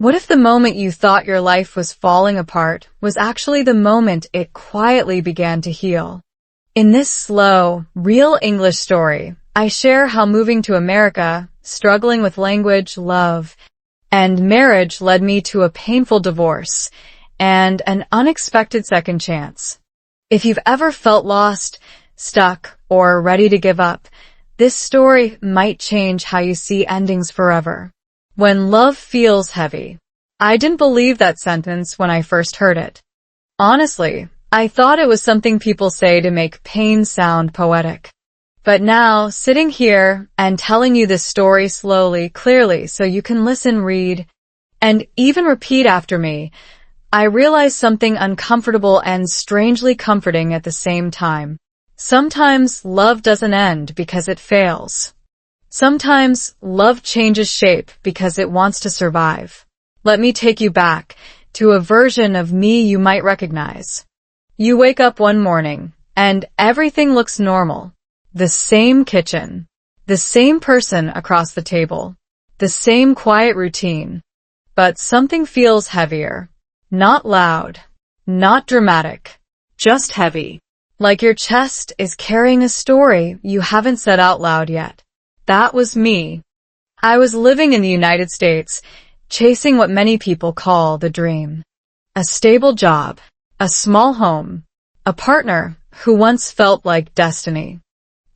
What if the moment you thought your life was falling apart was actually the moment it quietly began to heal? In this slow, real English story, I share how moving to America, struggling with language, love, and marriage led me to a painful divorce and an unexpected second chance. If you've ever felt lost, stuck, or ready to give up, this story might change how you see endings forever. When love feels heavy. I didn't believe that sentence when I first heard it. Honestly, I thought it was something people say to make pain sound poetic. But now, sitting here and telling you this story slowly, clearly, so you can listen, read, and even repeat after me, I realize something uncomfortable and strangely comforting at the same time. Sometimes love doesn't end because it fails. Sometimes love changes shape because it wants to survive. Let me take you back to a version of me you might recognize. You wake up one morning and everything looks normal. The same kitchen, the same person across the table, the same quiet routine. But something feels heavier. Not loud, not dramatic, just heavy. Like your chest is carrying a story you haven't said out loud yet. That was me. I was living in the United States, chasing what many people call the dream. A stable job, a small home, a partner who once felt like destiny.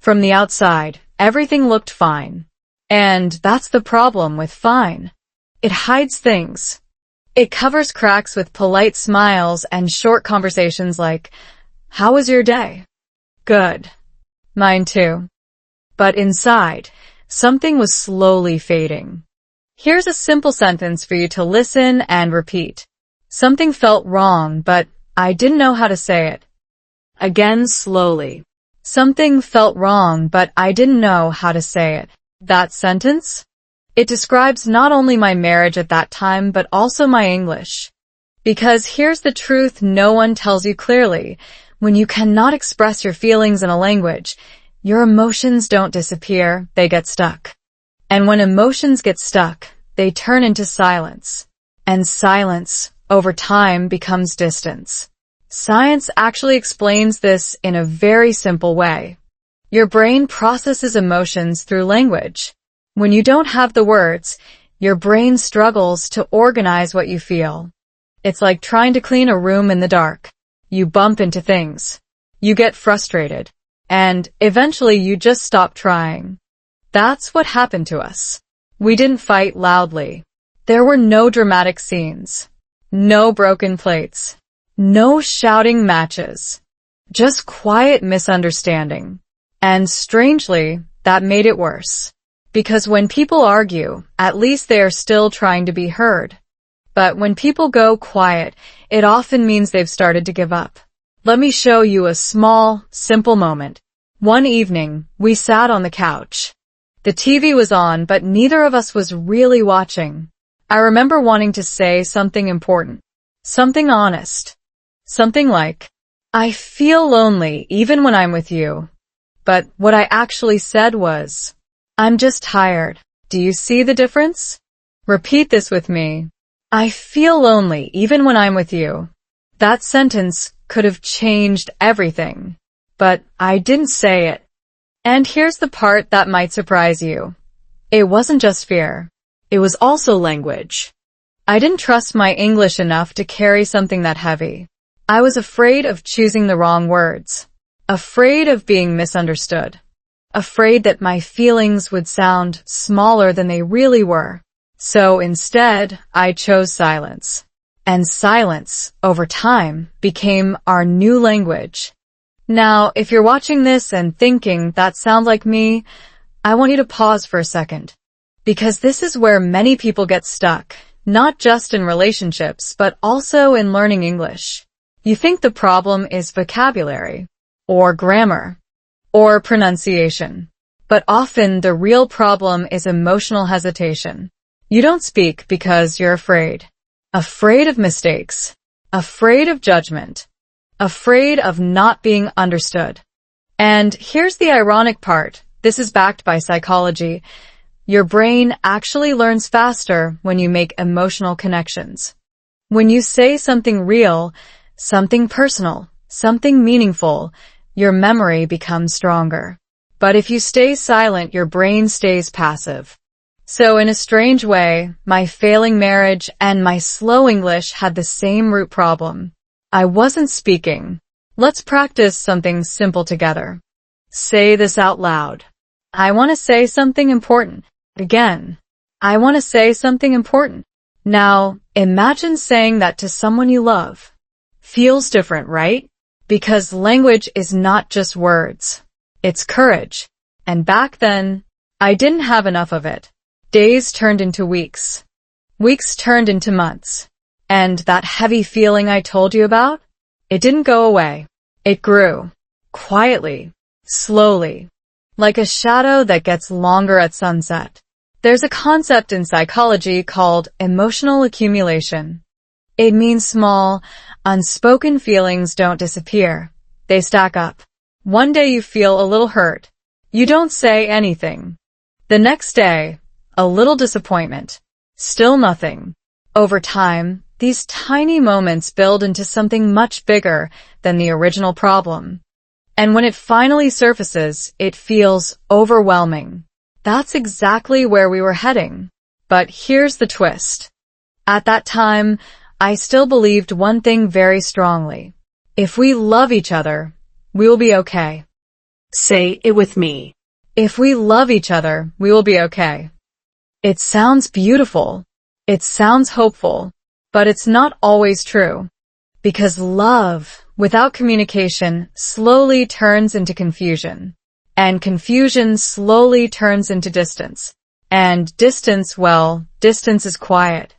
From the outside, everything looked fine. And that's the problem with fine. It hides things. It covers cracks with polite smiles and short conversations like, "How was your day?" "Good." "Mine too." But inside, something was slowly fading. Here's a simple sentence for you to listen and repeat. Something felt wrong, but I didn't know how to say it. Again, slowly. Something felt wrong, but I didn't know how to say it. That sentence? It describes not only my marriage at that time, but also my English. Because here's the truth no one tells you clearly. When you cannot express your feelings in a language, your emotions don't disappear, they get stuck. And when emotions get stuck, they turn into silence. And silence, over time, becomes distance. Science actually explains this in a very simple way. Your brain processes emotions through language. When you don't have the words, your brain struggles to organize what you feel. It's like trying to clean a room in the dark. You bump into things. You get frustrated. And eventually you just stop trying. That's what happened to us. We didn't fight loudly. There were no dramatic scenes. No broken plates. No shouting matches. Just quiet misunderstanding. And strangely, that made it worse. Because when people argue, at least they are still trying to be heard. But when people go quiet, it often means they've started to give up. Let me show you a small, simple moment. One evening, we sat on the couch. The TV was on, but neither of us was really watching. I remember wanting to say something important. Something honest. Something like, "I feel lonely even when I'm with you." But what I actually said was, "I'm just tired." Do you see the difference? Repeat this with me. I feel lonely even when I'm with you. That sentence could have changed everything. But I didn't say it. And here's the part that might surprise you. It wasn't just fear. It was also language. I didn't trust my English enough to carry something that heavy. I was afraid of choosing the wrong words. Afraid of being misunderstood. Afraid that my feelings would sound smaller than they really were. So instead, I chose silence. And silence, over time, became our new language. Now, if you're watching this and thinking that sounds like me, I want you to pause for a second. Because this is where many people get stuck, not just in relationships, but also in learning English. You think the problem is vocabulary, or grammar, or pronunciation. But often the real problem is emotional hesitation. You don't speak because you're afraid. Afraid of mistakes. Afraid of judgment. Afraid of not being understood. And here's the ironic part. This is backed by psychology. Your brain actually learns faster when you make emotional connections. When you say something real, something personal, something meaningful, your memory becomes stronger. But if you stay silent, your brain stays passive. So in a strange way, my failing marriage and my slow English had the same root problem. I wasn't speaking. Let's practice something simple together. Say this out loud. I want to say something important. Again. I want to say something important. Now, imagine saying that to someone you love. Feels different, right? Because language is not just words. It's courage. And back then, I didn't have enough of it. Days turned into weeks. Weeks turned into months. And that heavy feeling I told you about? It didn't go away. It grew. Quietly. Slowly. Like a shadow that gets longer at sunset. There's a concept in psychology called emotional accumulation. It means small, unspoken feelings don't disappear. They stack up. One day you feel a little hurt. You don't say anything. The next day, a little disappointment. Still nothing. Over time, these tiny moments build into something much bigger than the original problem. And when it finally surfaces, it feels overwhelming. That's exactly where we were heading. But here's the twist. At that time, I still believed one thing very strongly. If we love each other, we will be okay. Say it with me. If we love each other, we will be okay. It sounds beautiful. It sounds hopeful. But it's not always true. Because love, without communication, slowly turns into confusion. And confusion slowly turns into distance. And distance, well, distance is quiet.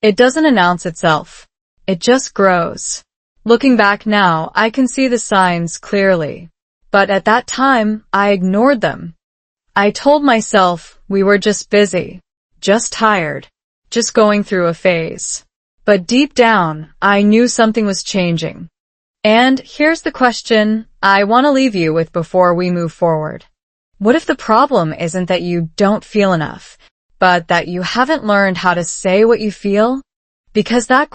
It doesn't announce itself. It just grows. Looking back now, I can see the signs clearly. But at that time, I ignored them. I told myself we were just busy, just tired, just going through a phase. But deep down, I knew something was changing. And here's the question I want to leave you with before we move forward. What if the problem isn't that you don't feel enough, but that you haven't learned how to say what you feel? Because that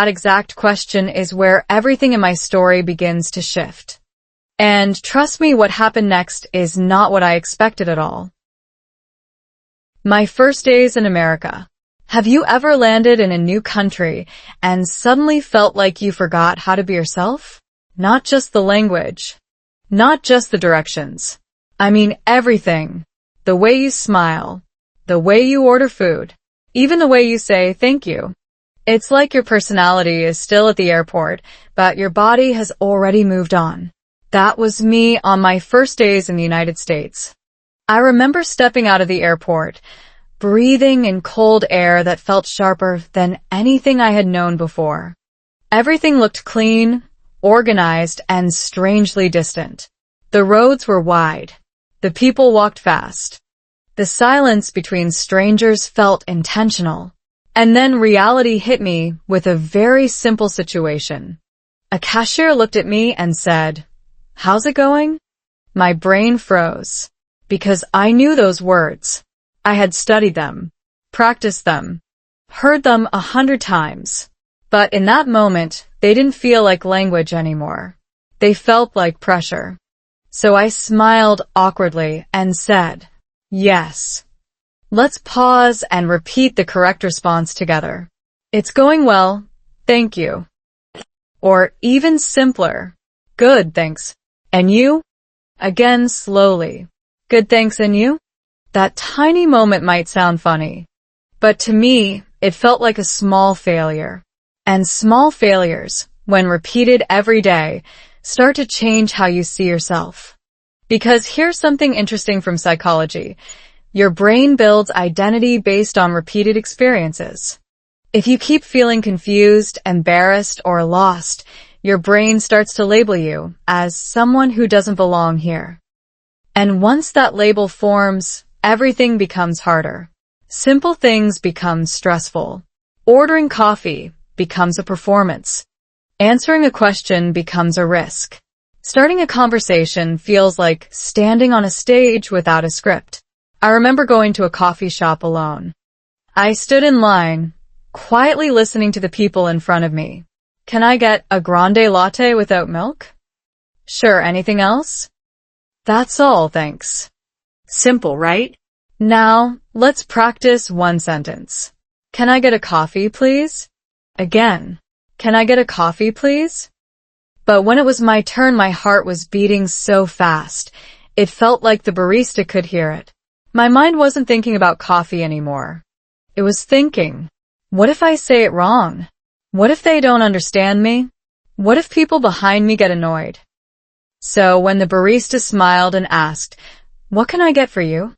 exact question is where everything in my story begins to shift. And trust me, what happened next is not what I expected at all. My first days in America. Have you ever landed in a new country and suddenly felt like you forgot how to be yourself? Not just the language. Not just the directions. I mean everything. The way you smile. The way you order food. Even the way you say thank you. It's like your personality is still at the airport, but your body has already moved on. That was me on my first days in the United States. I remember stepping out of the airport, breathing in cold air that felt sharper than anything I had known before. Everything looked clean, organized, and strangely distant. The roads were wide. The people walked fast. The silence between strangers felt intentional. And then reality hit me with a very simple situation. A cashier looked at me and said, "How's it going?" My brain froze. Because I knew those words. I had studied them, practiced them, heard them 100 times. But in that moment, they didn't feel like language anymore. They felt like pressure. So I smiled awkwardly and said, "Yes." Let's pause and repeat the correct response together. "It's going well, thank you." Or even simpler, "Good, thanks. And you?" Again slowly, "Good, thanks, and you?" That tiny moment might sound funny, but to me, it felt like a small failure. And small failures, when repeated every day, start to change how you see yourself. Because here's something interesting from psychology. Your brain builds identity based on repeated experiences. If you keep feeling confused, embarrassed, or lost, your brain starts to label you as someone who doesn't belong here. And once that label forms, everything becomes harder. Simple things become stressful. Ordering coffee becomes a performance. Answering a question becomes a risk. Starting a conversation feels like standing on a stage without a script. I remember going to a coffee shop alone. I stood in line, quietly listening to the people in front of me. Can I get a grande latte without milk? Sure, anything else? That's all, thanks. Simple, right? Now, let's practice one sentence. Can I get a coffee, please? Again. Can I get a coffee, please? But when it was my turn, my heart was beating so fast. It felt like the barista could hear it. My mind wasn't thinking about coffee anymore. It was thinking, what if I say it wrong? What if they don't understand me? What if people behind me get annoyed? So when the barista smiled and asked, what can I get for you?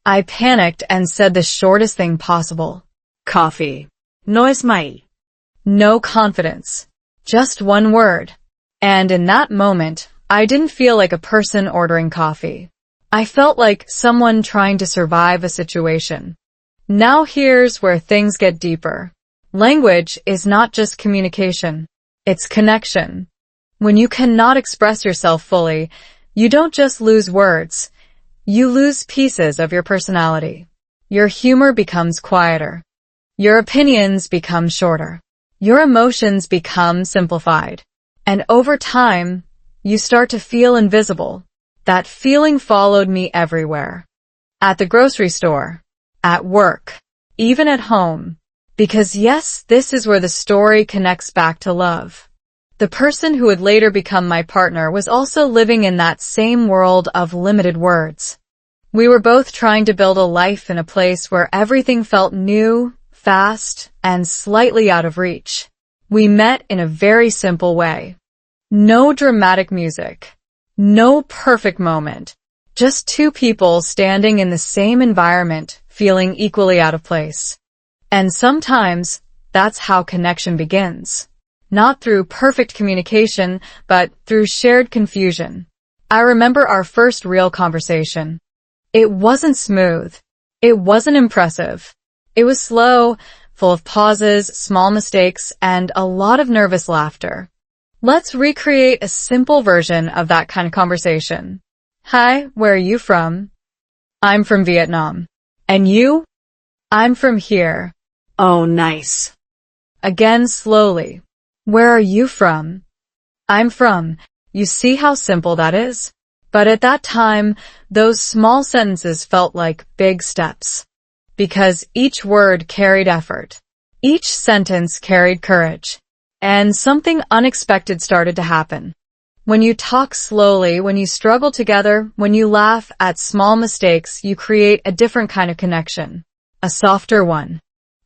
I panicked and said the shortest thing possible. Coffee. No es mai. No confidence. Just one word. And in that moment, I didn't feel like a person ordering coffee. I felt like someone trying to survive a situation. Now here's where things get deeper. Language is not just communication. It's connection. When you cannot express yourself fully, you don't just lose words. You lose pieces of your personality. Your humor becomes quieter. Your opinions become shorter. Your emotions become simplified. And over time, you start to feel invisible. That feeling followed me everywhere. At the grocery store, at work, even at home. Because yes, this is where the story connects back to love. The person who would later become my partner was also living in that same world of limited words. We were both trying to build a life in a place where everything felt new, fast, and slightly out of reach. We met in a very simple way. No dramatic music. No perfect moment. Just two people standing in the same environment, feeling equally out of place. And sometimes, that's how connection begins. Not through perfect communication, but through shared confusion. I remember our first real conversation. It wasn't smooth. It wasn't impressive. It was slow, full of pauses, small mistakes, and a lot of nervous laughter. Let's recreate a simple version of that kind of conversation. Hi, where are you from? I'm from Vietnam. And you? I'm from here. Oh, nice. Again slowly. Where are you from? I'm from. You see how simple that is? But at that time, those small sentences felt like big steps. Because each word carried effort. Each sentence carried courage. And something unexpected started to happen. When you talk slowly, when you struggle together, when you laugh at small mistakes, you create a different kind of connection. A softer one.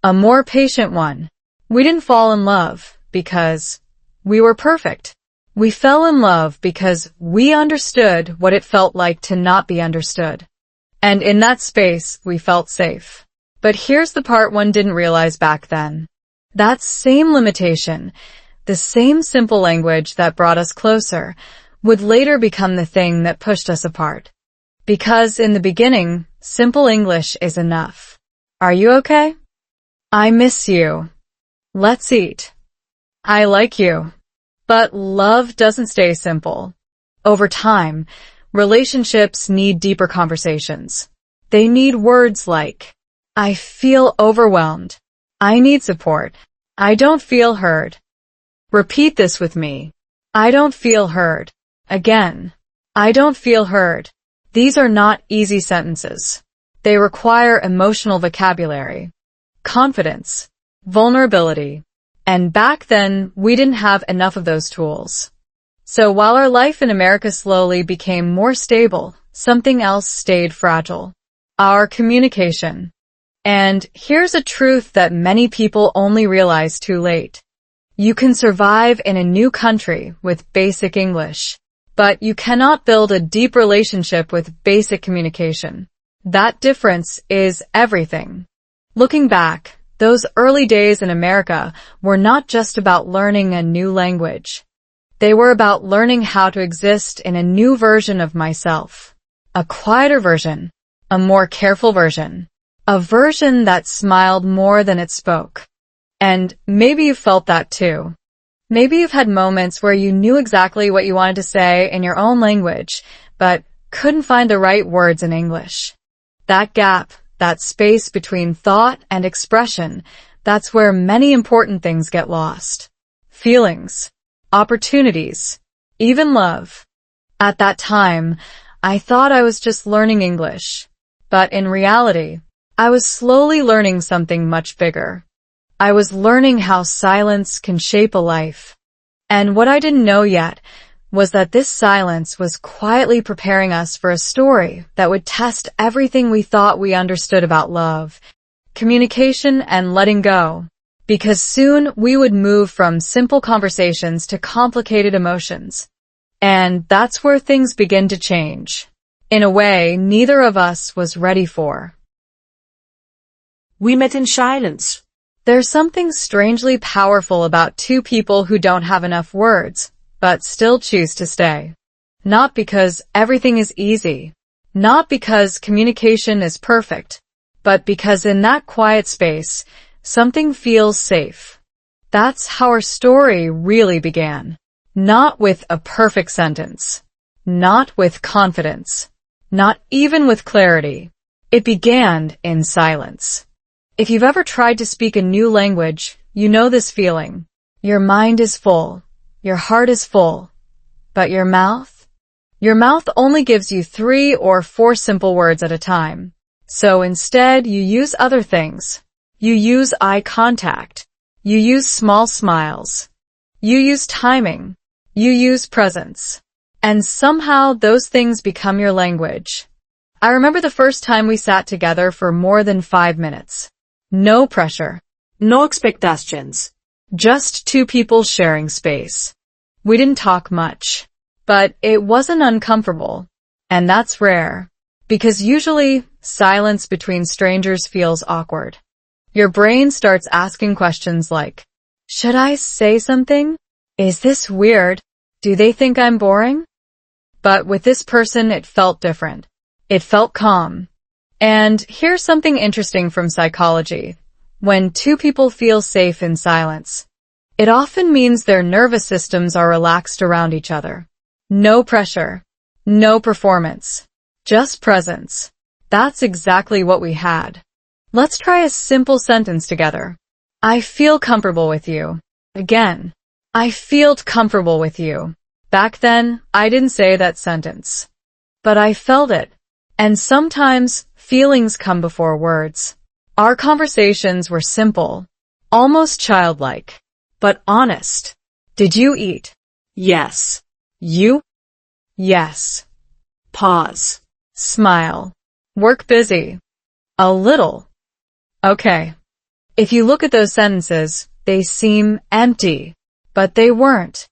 A more patient one. We didn't fall in love because we were perfect. We fell in love because we understood what it felt like to not be understood. And in that space, we felt safe. But here's the part one didn't realize back then. That same limitation, the same simple language that brought us closer, would later become the thing that pushed us apart. Because in the beginning, simple English is enough. Are you okay? I miss you. Let's eat. I like you. But love doesn't stay simple. Over time, relationships need deeper conversations. They need words like, I feel overwhelmed. I need support. I don't feel heard. Repeat this with me. I don't feel heard. Again. I don't feel heard. These are not easy sentences. They require emotional vocabulary, confidence, vulnerability. And back then, we didn't have enough of those tools. So while our life in America slowly became more stable, something else stayed fragile. Our communication. And here's a truth that many people only realize too late. You can survive in a new country with basic English, but you cannot build a deep relationship with basic communication. That difference is everything. Looking back, those early days in America were not just about learning a new language. They were about learning how to exist in a new version of myself. A quieter version. A more careful version. A version that smiled more than it spoke. And maybe you felt that too. Maybe you've had moments where you knew exactly what you wanted to say in your own language, but couldn't find the right words in English. That gap, that space between thought and expression, that's where many important things get lost. Feelings, opportunities, even love. At that time, I thought I was just learning English. But in reality, I was slowly learning something much bigger. I was learning how silence can shape a life. And what I didn't know yet was that this silence was quietly preparing us for a story that would test everything we thought we understood about love, communication, and letting go. Because soon we would move from simple conversations to complicated emotions. And that's where things begin to change. In a way, neither of us was ready for. We met in silence. There's something strangely powerful about two people who don't have enough words, but still choose to stay. Not because everything is easy, not because communication is perfect, but because in that quiet space, something feels safe. That's how our story really began. Not with a perfect sentence, not with confidence, not even with clarity. It began in silence. If you've ever tried to speak a new language, you know this feeling. Your mind is full. Your heart is full. But your mouth? Your mouth only gives you 3 or 4 simple words at a time. So instead, you use other things. You use eye contact. You use small smiles. You use timing. You use presence. And somehow those things become your language. I remember the first time we sat together for more than 5 minutes. No pressure. No expectations. Just 2 people sharing space. We didn't talk much, but it wasn't uncomfortable. And that's rare, because usually silence between strangers feels awkward. Your brain starts asking questions like, should I say something? Is this weird? Do they think I'm boring? But with this person, it felt different. It felt calm. And here's something interesting from psychology. When 2 people feel safe in silence, it often means their nervous systems are relaxed around each other. No pressure. No performance. Just presence. That's exactly what we had. Let's try a simple sentence together. I feel comfortable with you. Again. I feel comfortable with you. Back then, I didn't say that sentence. But I felt it. And sometimes, feelings come before words. Our conversations were simple, almost childlike, but honest. Did you eat? Yes. You? Yes. Pause. Smile. Work busy. A little. Okay. If you look at those sentences, they seem empty, but they weren't.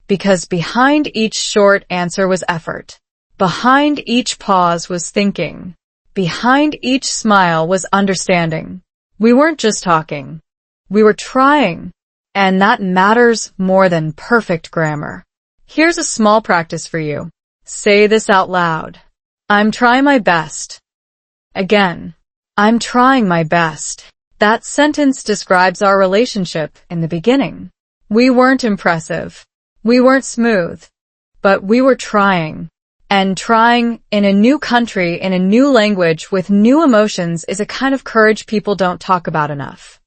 Because behind each short answer was effort. Behind each pause was thinking. Behind each smile was understanding. We weren't just talking. We were trying. And that matters more than perfect grammar. Here's a small practice for you. Say this out loud. I'm trying my best. Again. I'm trying my best. That sentence describes our relationship in the beginning. We weren't impressive. We weren't smooth. But we were trying. And trying in a new country, in a new language, with new emotions is a kind of courage people don't talk about enough.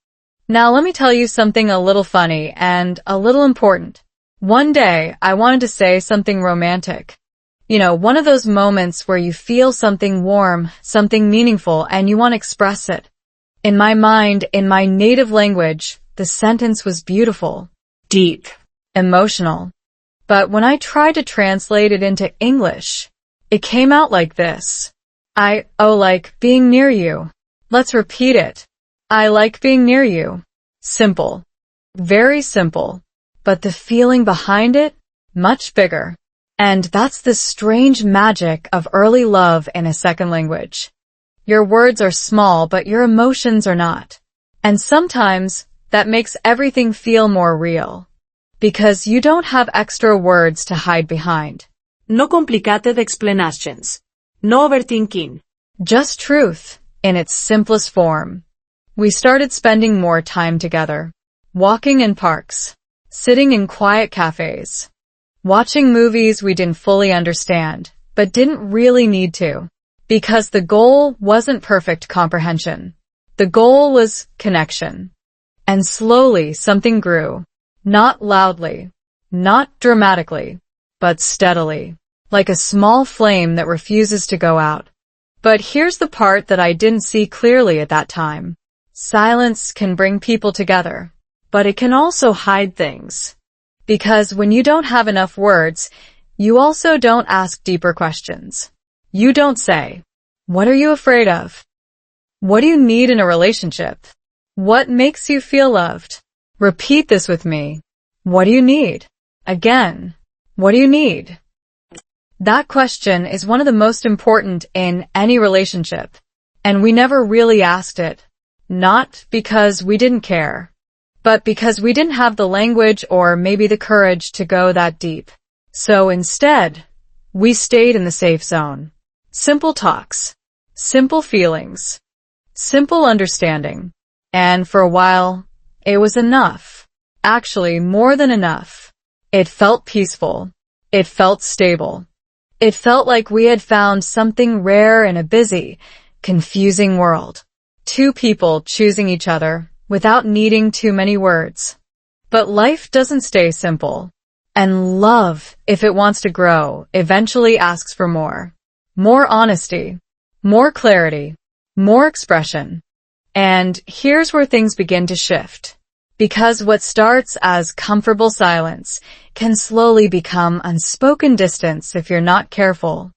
Now let me tell you something a little funny and a little important. One day, I wanted to say something romantic. You know, one of those moments where you feel something warm, something meaningful, and you want to express it. In my mind, in my native language, the sentence was beautiful, Deep. emotional. But when I tried to translate it into English, it came out like this. Like being near you. Let's repeat it. I like being near you. Simple. Very simple. But the feeling behind it, much bigger. And that's the strange magic of early love in a second language. Your words are small, but your emotions are not. And sometimes, that makes everything feel more real. Because you don't have extra words to hide behind. No complicated explanations. No overthinking. Just truth, in its simplest form. We started spending more time together. Walking in parks. Sitting in quiet cafes. Watching movies we didn't fully understand, but didn't really need to. Because the goal wasn't perfect comprehension. The goal was connection. And slowly something grew. Not loudly, not dramatically, but steadily, like a small flame that refuses to go out. But here's the part that I didn't see clearly at that time. Silence can bring people together, but it can also hide things. Because when you don't have enough words, you also don't ask deeper questions. You don't say, "What are you afraid of? What do you need in a relationship? What makes you feel loved?" Repeat this with me. What do you need? Again, what do you need? That question is one of the most important in any relationship, and we never really asked it. Not because we didn't care, but because we didn't have the language or maybe the courage to go that deep. So instead, we stayed in the safe zone. Simple talks, simple feelings, simple understanding. And for a while, it was enough. Actually, more than enough. It felt peaceful. It felt stable. It felt like we had found something rare in a busy, confusing world. Two people choosing each other without needing too many words. But life doesn't stay simple. And love, if it wants to grow, eventually asks for more. More honesty, more clarity, more expression. And here's where things begin to shift. Because what starts as comfortable silence can slowly become unspoken distance if you're not careful.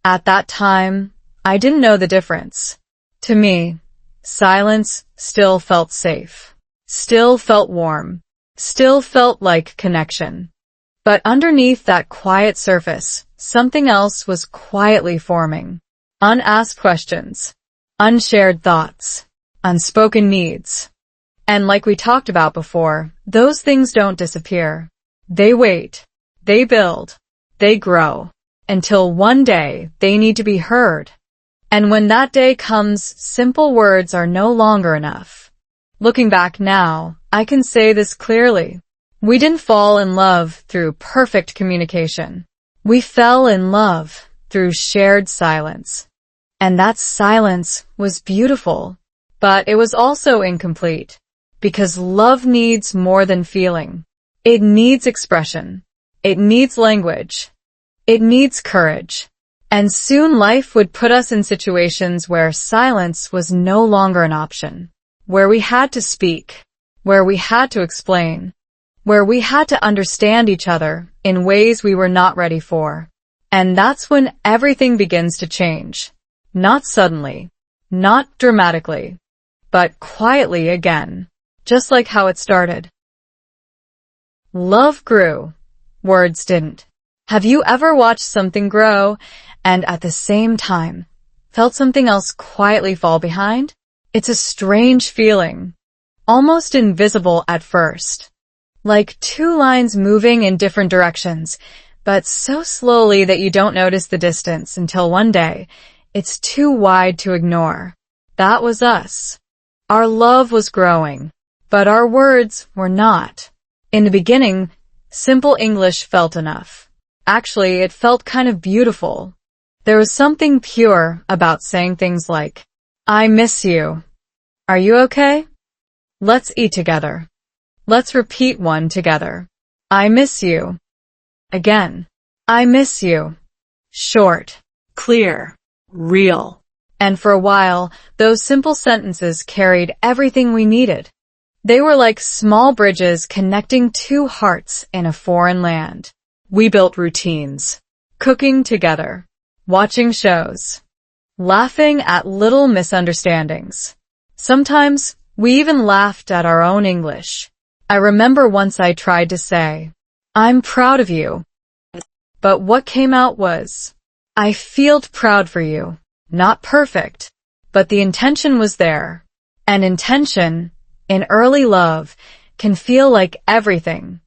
At that time, I didn't know the difference. To me, silence still felt safe, still felt warm, still felt like connection. But underneath that quiet surface, something else was quietly forming. Unasked questions, unshared thoughts, unspoken needs. And like we talked about before, those things don't disappear. They wait, they build, they grow, until one day they need to be heard. And when that day comes, simple words are no longer enough. Looking back now, I can say this clearly. We didn't fall in love through perfect communication. We fell in love through shared silence. And that silence was beautiful, but it was also incomplete. Because love needs more than feeling. It needs expression. It needs language. It needs courage. And soon life would put us in situations where silence was no longer an option. Where we had to speak. Where we had to explain. Where we had to understand each other in ways we were not ready for. And that's when everything begins to change. Not suddenly. Not dramatically. But quietly again. Just like how it started. Love grew. Words didn't. Have you ever watched something grow and at the same time felt something else quietly fall behind? It's a strange feeling. Almost invisible at first. Like two lines moving in different directions, but so slowly that you don't notice the distance until one day it's too wide to ignore. That was us. Our love was growing. But our words were not. In the beginning, simple English felt enough. Actually, it felt kind of beautiful. There was something pure about saying things like, "I miss you. Are you okay? Let's eat together. Let's repeat one together. I miss you." Again, "I miss you." Short, Clear. Real. and for a while, those simple sentences carried everything we needed. They were like small bridges connecting two hearts in a foreign land. We built routines, cooking together, watching shows, laughing at little misunderstandings. Sometimes we even laughed at our own English. I remember once I tried to say, "I'm proud of you." But what came out was, "I feel proud for you." Not perfect, but the intention was there. And intention, in early love, can feel like everything.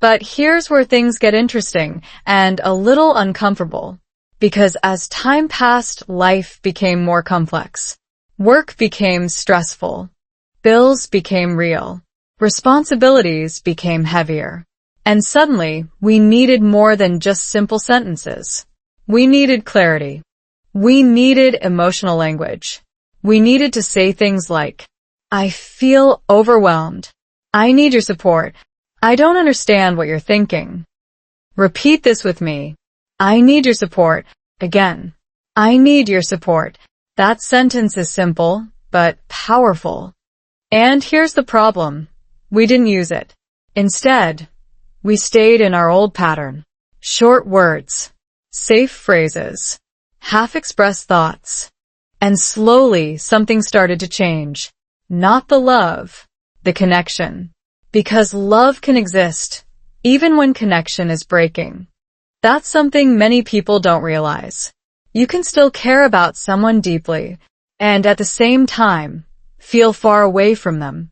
But here's where things get interesting and a little uncomfortable. Because as time passed, life became more complex. Work became stressful. Bills became real. Responsibilities became heavier. And suddenly, we needed more than just simple sentences. We needed clarity. We needed emotional language. We needed to say things like, I feel overwhelmed. I need your support. I don't understand what you're thinking. Repeat this with me. I need your support. Again. I need your support. That sentence is simple, but powerful. And here's the problem. We didn't use it. Instead, we stayed in our old pattern. Short words, safe phrases, half-expressed thoughts. And slowly something started to change. Not the love, the connection. Because love can exist, even when connection is breaking. That's something many people don't realize. You can still care about someone deeply, and at the same time, feel far away from them.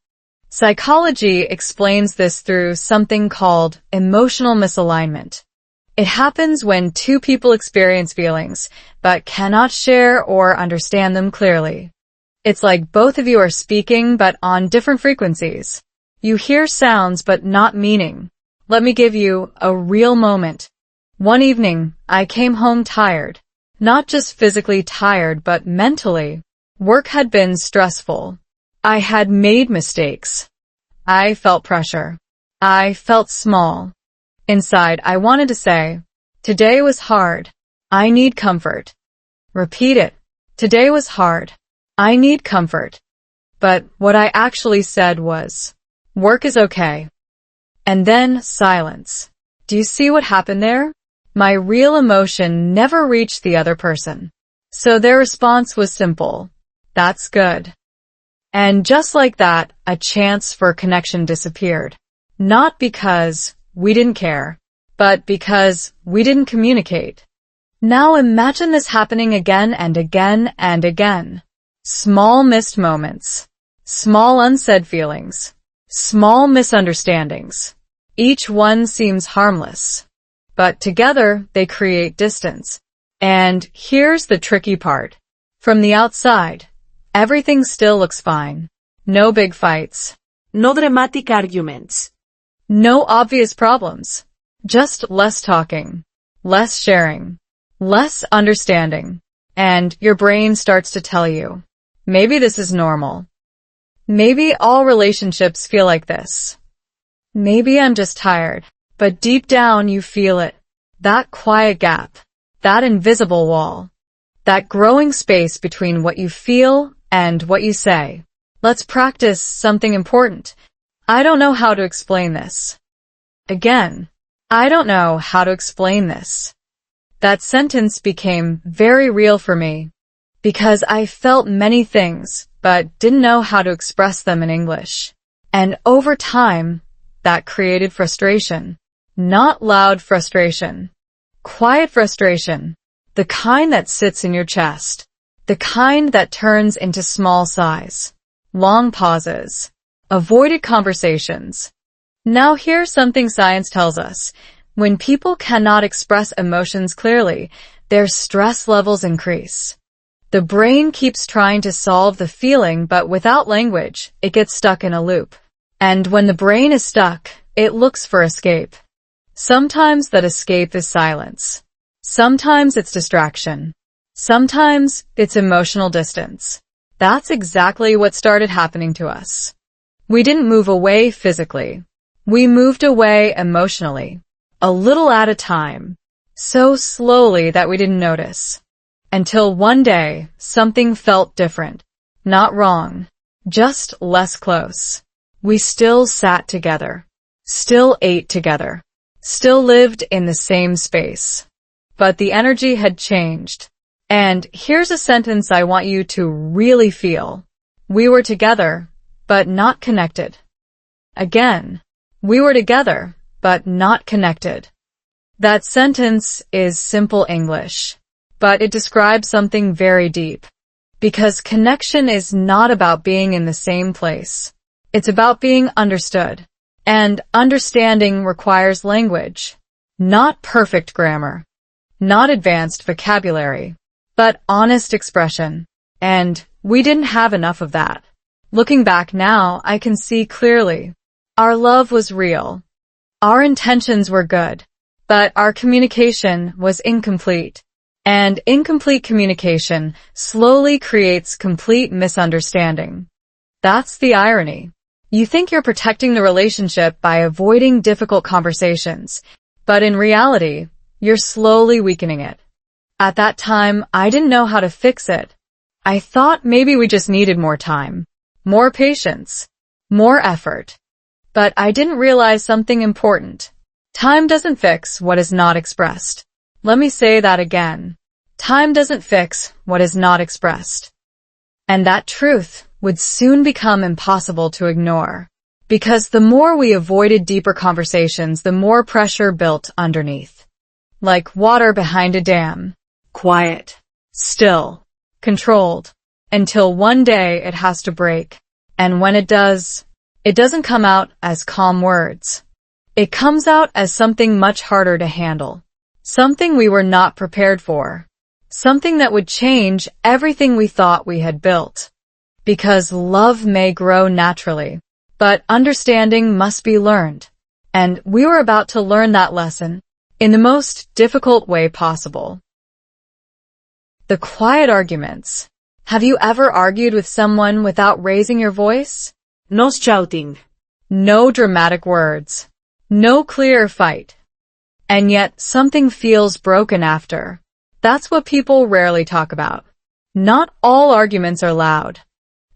Psychology explains this through something called emotional misalignment. It happens when two people experience feelings, but cannot share or understand them clearly. It's like both of you are speaking, but on different frequencies. You hear sounds, but not meaning. Let me give you a real moment. One evening, I came home tired. Not just physically tired, but mentally. Work had been stressful. I had made mistakes. I felt pressure. I felt small. Inside, I wanted to say, today was hard. I need comfort. Repeat it. Today was hard. I need comfort. But what I actually said was, work is okay. And then silence. Do you see what happened there? My real emotion never reached the other person. So their response was simple. That's good. And just like that, a chance for connection disappeared. Not because we didn't care, but because we didn't communicate. Now imagine this happening again and again and again. Small missed moments. Small unsaid feelings. Small misunderstandings. Each one seems harmless. But together, they create distance. And here's the tricky part. From the outside, everything still looks fine. No big fights. No dramatic arguments. No obvious problems. Just less talking. Less sharing. Less understanding. And your brain starts to tell you, maybe this is normal. Maybe all relationships feel like this. Maybe I'm just tired. But deep down you feel it. That quiet gap. That invisible wall. That growing space between what you feel and what you say. Let's practice something important. I don't know how to explain this. Again, I don't know how to explain this. That sentence became very real for me. Because I felt many things, but didn't know how to express them in English. And over time, that created frustration. Not loud frustration. Quiet frustration. The kind that sits in your chest. The kind that turns into small sighs. Long pauses. Avoided conversations. Now here's something science tells us. When people cannot express emotions clearly, their stress levels increase. The brain keeps trying to solve the feeling, but without language, it gets stuck in a loop. And when the brain is stuck, it looks for escape. Sometimes that escape is silence. Sometimes it's distraction. Sometimes it's emotional distance. That's exactly what started happening to us. We didn't move away physically. We moved away emotionally. A little at a time. So slowly that we didn't notice. Until one day, something felt different. Not wrong. Just less close. We still sat together. Still ate together. Still lived in the same space. But the energy had changed. And here's a sentence I want you to really feel. We were together, but not connected. Again, we were together, but not connected. That sentence is simple English, but it describes something very deep. Because connection is not about being in the same place. It's about being understood. And understanding requires language. Not perfect grammar. Not advanced vocabulary. But honest expression. And we didn't have enough of that. Looking back now, I can see clearly. Our love was real. Our intentions were good. But our communication was incomplete. And incomplete communication slowly creates complete misunderstanding. That's the irony. You think you're protecting the relationship by avoiding difficult conversations, but in reality, you're slowly weakening it. At that time, I didn't know how to fix it. I thought maybe we just needed more time, more patience, more effort. But I didn't realize something important. Time doesn't fix what is not expressed. Let me say that again. Time doesn't fix what is not expressed. And that truth would soon become impossible to ignore. Because the more we avoided deeper conversations, the more pressure built underneath. Like water behind a dam. Quiet. Still. Controlled. Until one day it has to break. And when it does, it doesn't come out as calm words. It comes out as something much harder to handle. Something we were not prepared for. Something that would change everything we thought we had built. Because love may grow naturally, but understanding must be learned. And we were about to learn that lesson in the most difficult way possible. The quiet arguments. Have you ever argued with someone without raising your voice? No shouting. No dramatic words. No clear fight. And yet something feels broken after. That's what people rarely talk about. Not all arguments are loud.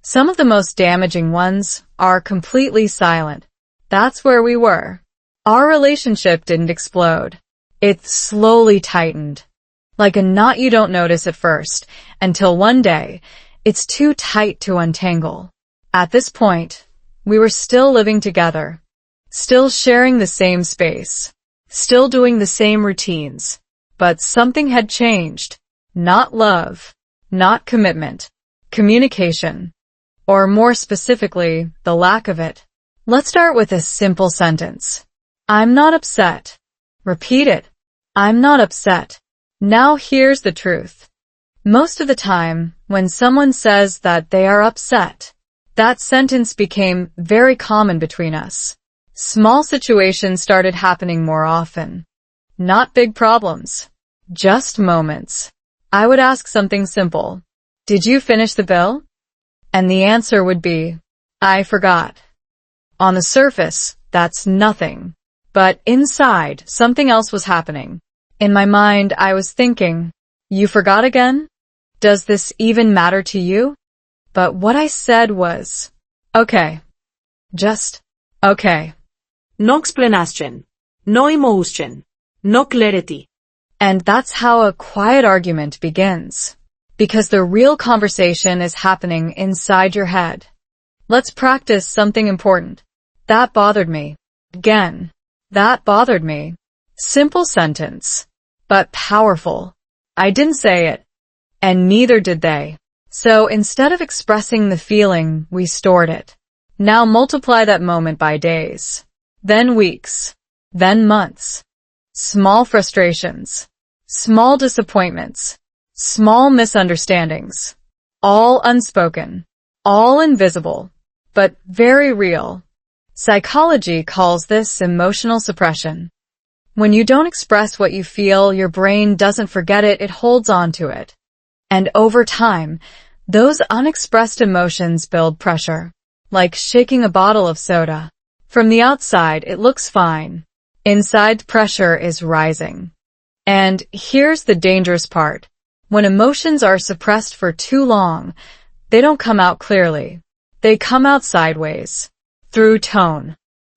Some of the most damaging ones are completely silent. That's where we were. Our relationship didn't explode. It slowly tightened. Like a knot you don't notice at first, until one day, it's too tight to untangle. At this point, we were still living together. Still sharing the same space. Still doing the same routines. But something had changed. Not love. Not commitment. Communication. Or more specifically, the lack of it. Let's start with a simple sentence. I'm not upset. Repeat it. I'm not upset. Now here's the truth. Most of the time, when someone says that they are upset, that sentence became very common between us. Small situations started happening more often. Not big problems. Just moments. I would ask something simple. Did you finish the bill? And the answer would be, I forgot. On the surface, that's nothing. But inside, something else was happening. In my mind, I was thinking, you forgot again? Does this even matter to you? But what I said was, okay. Just, okay. No explanation. No emotion. No clarity. And that's how a quiet argument begins. Because the real conversation is happening inside your head. Let's practice something important. That bothered me. Again. That bothered me. Simple sentence. But powerful. I didn't say it. And neither did they. So instead of expressing the feeling, we stored it. Now multiply that moment by days. Then weeks. Then months. Small frustrations. Small disappointments. Small misunderstandings. All unspoken. All invisible. But very real. Psychology calls this emotional suppression. When you don't express what you feel, your brain doesn't forget it, it holds on to it. And over time, those unexpressed emotions build pressure. Like shaking a bottle of soda. From the outside, it looks fine. Inside, pressure is rising. And here's the dangerous part. When emotions are suppressed for too long, they don't come out clearly. They come out sideways. Through tone.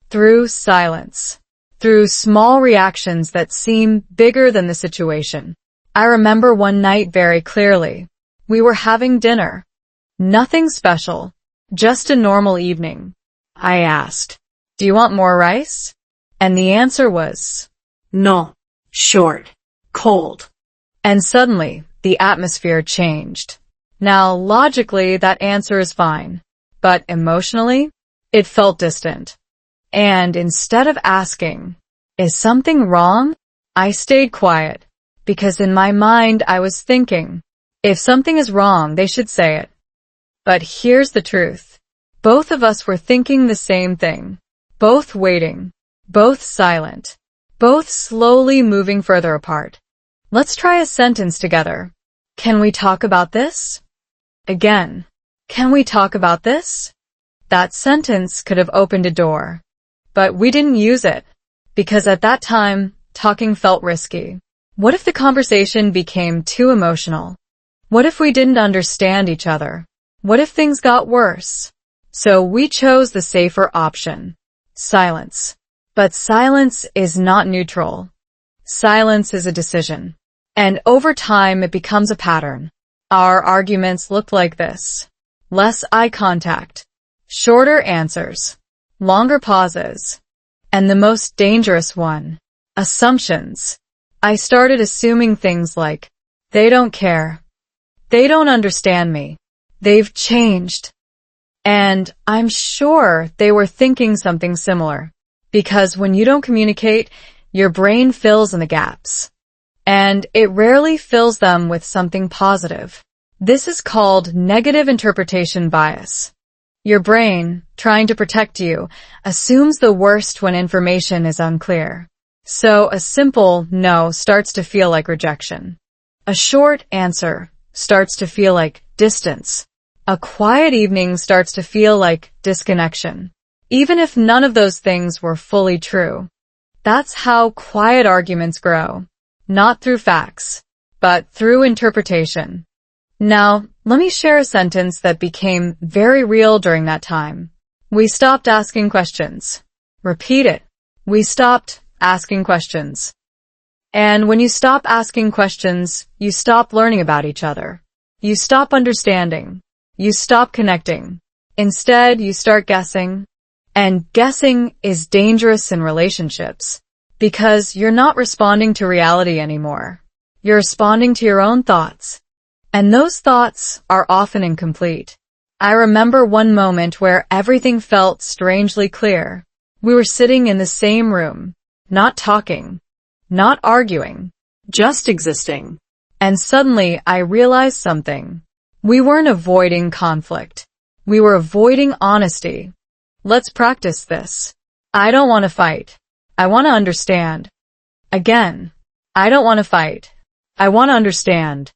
Through silence. Through small reactions that seem bigger than the situation. I remember one night very clearly. We were having dinner. Nothing special. Just a normal evening. I asked, do you want more rice? And the answer was, No. Short. Cold. And suddenly, the atmosphere changed. Now, logically, that answer is fine. But emotionally, it felt distant. And instead of asking, is something wrong? I stayed quiet. Because in my mind, I was thinking, if something is wrong, they should say it. But here's the truth. Both of us were thinking the same thing. Both waiting. Both silent. Both slowly moving further apart. Let's try a sentence together. Can we talk about this? Again. Can we talk about this? That sentence could have opened a door. But we didn't use it, because at that time, talking felt risky. What if the conversation became too emotional? What if we didn't understand each other? What if things got worse? So we chose the safer option. Silence. But silence is not neutral. Silence is a decision. And over time, it becomes a pattern. Our arguments look like this. Less eye contact. Shorter answers. Longer pauses. And the most dangerous one. Assumptions. I started assuming things like, they don't care. They don't understand me. They've changed. And I'm sure they were thinking something similar. Because when you don't communicate, your brain fills in the gaps. And it rarely fills them with something positive. This is called negative interpretation bias. Your brain, trying to protect you, assumes the worst when information is unclear. So a simple no starts to feel like rejection. A short answer starts to feel like distance. A quiet evening starts to feel like disconnection. Even if none of those things were fully true. That's how quiet arguments grow. Not through facts, but through interpretation. Now, let me share a sentence that became very real during that time. We stopped asking questions. Repeat it. We stopped asking questions. And when you stop asking questions, you stop learning about each other. You stop understanding. You stop connecting. Instead, you start guessing. And guessing is dangerous in relationships. Because you're not responding to reality anymore. You're responding to your own thoughts. And those thoughts are often incomplete. I remember one moment where everything felt strangely clear. We were sitting in the same room, not talking, not arguing, Just existing. and suddenly I realized something. We weren't avoiding conflict. We were avoiding honesty. Let's practice this. I don't want to fight. I want to understand. Again. I don't want to fight. I want to understand.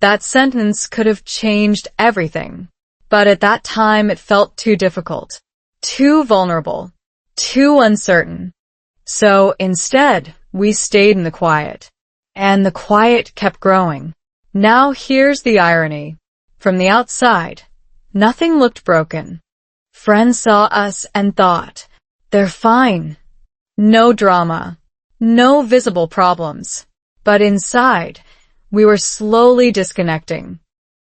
That sentence could have changed everything. But at that time it felt too difficult, too vulnerable, too uncertain. So instead, we stayed in the quiet. And the quiet kept growing. Now here's the irony. From the outside, nothing looked broken. Friends saw us and thought, they're fine. No drama. No visible problems. But inside, we were slowly disconnecting.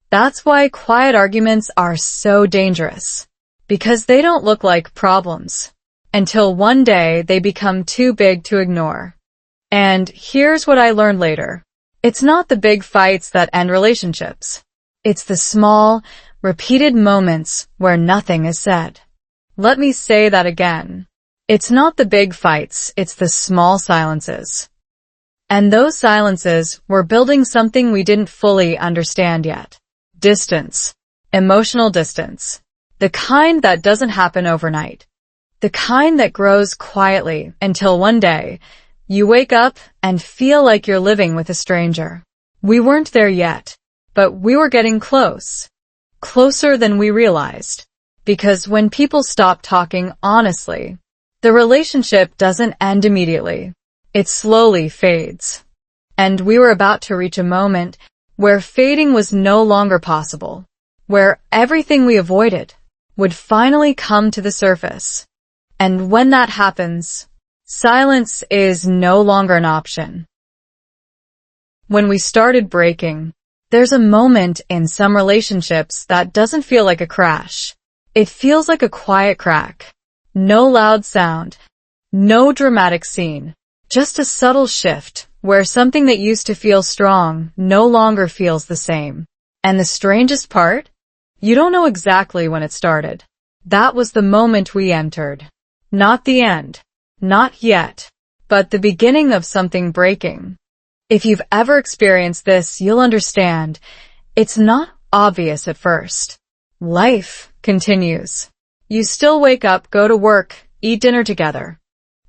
That's why quiet arguments are so dangerous. Because they don't look like problems. Until one day they become too big to ignore. And here's what I learned later. It's not the big fights that end relationships. It's the small, repeated moments where nothing is said. Let me say that again. It's not the big fights, it's the small silences. And those silences were building something we didn't fully understand yet. Distance. Emotional distance. The kind that doesn't happen overnight. The kind that grows quietly until one day, you wake up and feel like you're living with a stranger. We weren't there yet, but we were getting close. Closer than we realized. Because when people stop talking honestly, the relationship doesn't end immediately. It slowly fades. And we were about to reach a moment where fading was no longer possible. Where everything we avoided would finally come to the surface. And when that happens, silence is no longer an option. When we started breaking, there's a moment in some relationships that doesn't feel like a crash. It feels like a quiet crack. No loud sound. No dramatic scene. Just a subtle shift where something that used to feel strong no longer feels the same. And the strangest part? You don't know exactly when it started. That was the moment we entered. Not the end. Not yet. But the beginning of something breaking. If you've ever experienced this, you'll understand. It's not obvious at first. Life continues. You still wake up, go to work, eat dinner together.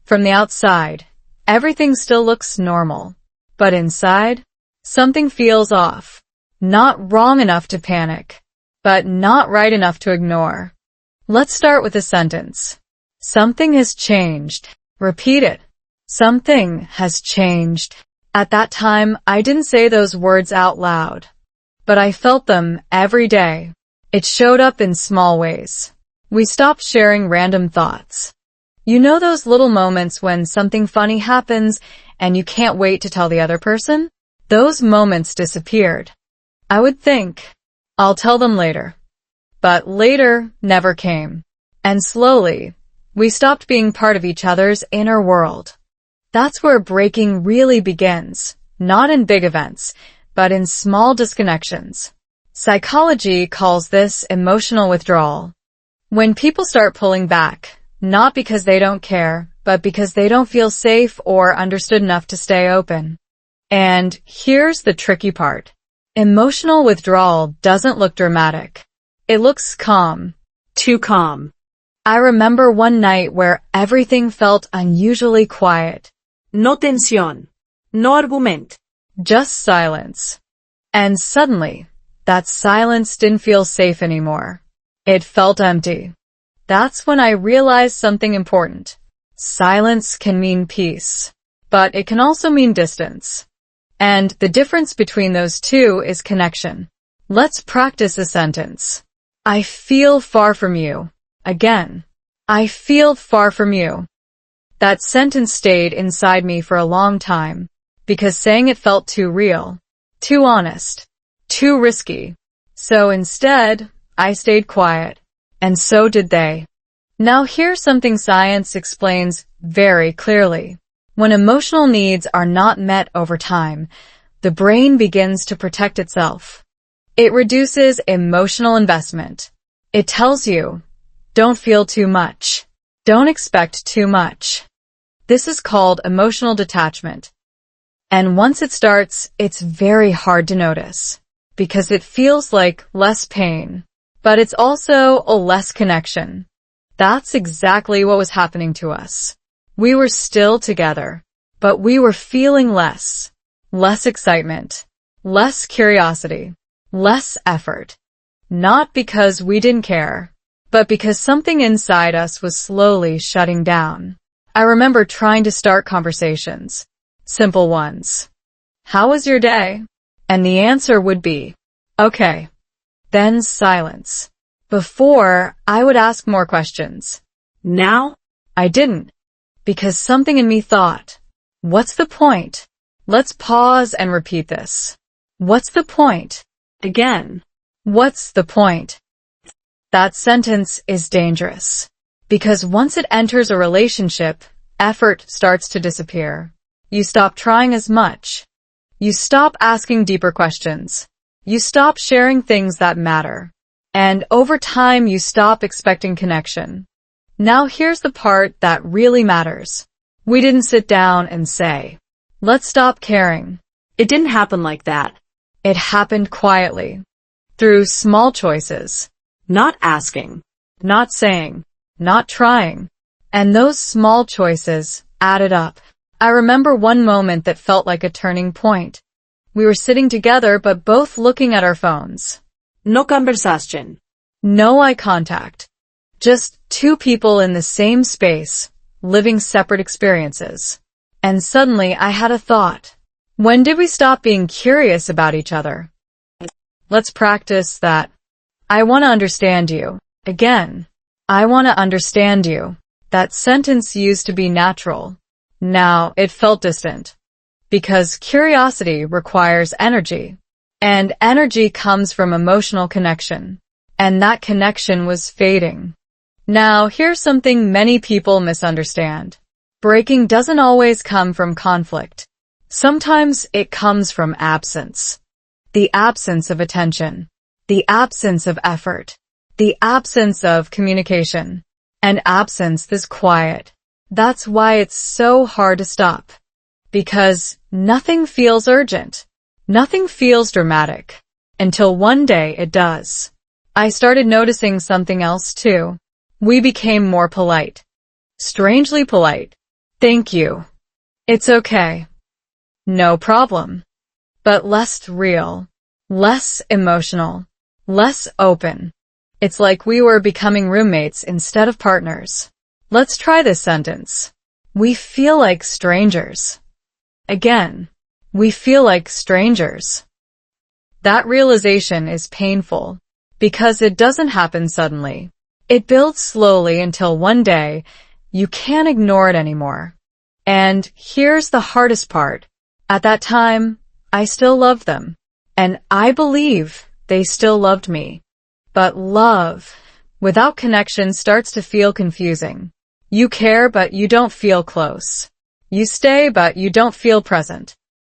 From the outside, everything still looks normal. But inside, something feels off. Not wrong enough to panic, but not right enough to ignore. Let's start with a sentence. Something has changed. Repeat it. Something has changed. At that time, I didn't say those words out loud, but I felt them every day. It showed up in small ways. We stopped sharing random thoughts. You know those little moments when something funny happens and you can't wait to tell the other person? Those moments disappeared. I would think, I'll tell them later. But later never came. And slowly, we stopped being part of each other's inner world. That's where breaking really begins, not in big events, but in small disconnections. Psychology calls this emotional withdrawal. When people start pulling back, not because they don't care, but because they don't feel safe or understood enough to stay open. And here's the tricky part. Emotional withdrawal doesn't look dramatic. It looks calm. Too calm. I remember one night where everything felt unusually quiet. No tensión. No argument. Just silence. And suddenly, that silence didn't feel safe anymore. It felt empty. That's when I realized something important. Silence can mean peace, but it can also mean distance. And the difference between those two is connection. Let's practice a sentence. I feel far from you. Again. I feel far from you. That sentence stayed inside me for a long time, because saying it felt too real, too honest, too risky. So instead, I stayed quiet, and so did they. Now here's something science explains very clearly. When emotional needs are not met over time, the brain begins to protect itself. It reduces emotional investment. It tells you, don't feel too much. Don't expect too much. This is called emotional detachment. And once it starts, it's very hard to notice, because it feels like less pain, but it's also a less connection. That's exactly what was happening to us. We were still together, but we were feeling less excitement, less curiosity, less effort. Not because we didn't care, but because something inside us was slowly shutting down. I remember trying to start conversations, simple ones. How was your day? And the answer would be, okay. Then silence. Before, I would ask more questions. Now, I didn't, because something in me thought, what's the point? Let's pause and repeat this. What's the point? again. What's the point? That sentence is dangerous, because once it enters a relationship, effort starts to disappear. You stop trying as much. You stop asking deeper questions. You stop sharing things that matter. And over time, you stop expecting connection. Now here's the part that really matters. We didn't sit down and say, let's stop caring. It didn't happen like that. It happened quietly, through small choices. Not asking. Not saying, not trying. And those small choices added up. I remember one moment that felt like a turning point. We were sitting together but both looking at our phones. No conversación. No eye contact. Just two people in the same space, living separate experiences. And suddenly I had a thought. When did we stop being curious about each other? Let's practice that. I want to understand you. Again. I want to understand you. That sentence used to be natural. Now it felt distant. Because curiosity requires energy. And energy comes from emotional connection. And that connection was fading. Now here's something many people misunderstand. Breaking doesn't always come from conflict. Sometimes it comes from absence. The absence of attention. The absence of effort. The absence of communication. And absence is quiet. That's why it's so hard to stop. Because nothing feels urgent. Nothing feels dramatic. Until one day it does. I started noticing something else too. We became more polite. Strangely polite. Thank you. It's okay. No problem. But less real, less emotional, less open. It's like we were becoming roommates instead of partners. Let's try this sentence. We feel like strangers. Again, we feel like strangers. That realization is painful because it doesn't happen suddenly. It builds slowly until one day you can't ignore it anymore. And here's the hardest part. At that time, I still loved them. And I believe they still loved me. But love, without connection, starts to feel confusing. You care, but you don't feel close. You stay, but you don't feel present.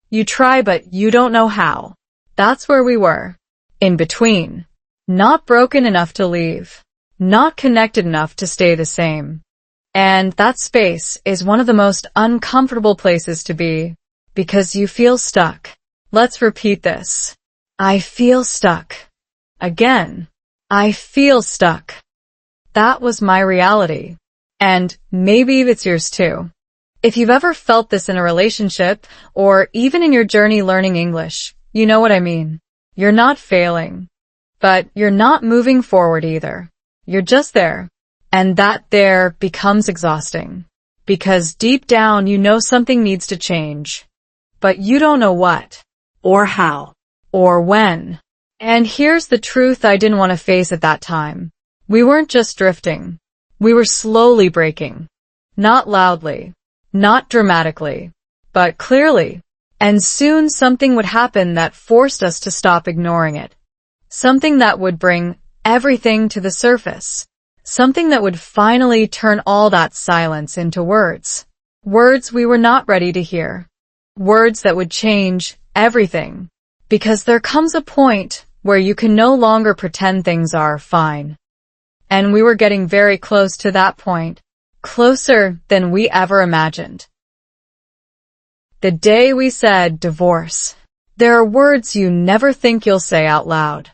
You try, but you don't know how. That's where we were. In between. Not broken enough to leave. Not connected enough to stay the same. And that space is one of the most uncomfortable places to be, because you feel stuck. Let's repeat this. I feel stuck. Again. I feel stuck. That was my reality. And maybe it's yours too. If you've ever felt this in a relationship, or even in your journey learning English, you know what I mean. You're not failing. But you're not moving forward either. You're just there. And that there becomes exhausting. Because deep down you know something needs to change. But you don't know what. Or how. Or when. And here's the truth I didn't want to face at that time. We weren't just drifting. We were slowly breaking. Not loudly. Not dramatically. But clearly. And soon something would happen that forced us to stop ignoring it. Something that would bring everything to the surface. Something that would finally turn all that silence into words. Words we were not ready to hear. Words that would change everything. Because there comes a point where you can no longer pretend things are fine. And we were getting very close to that point. Closer than we ever imagined. The day we said divorce. There are words you never think you'll say out loud.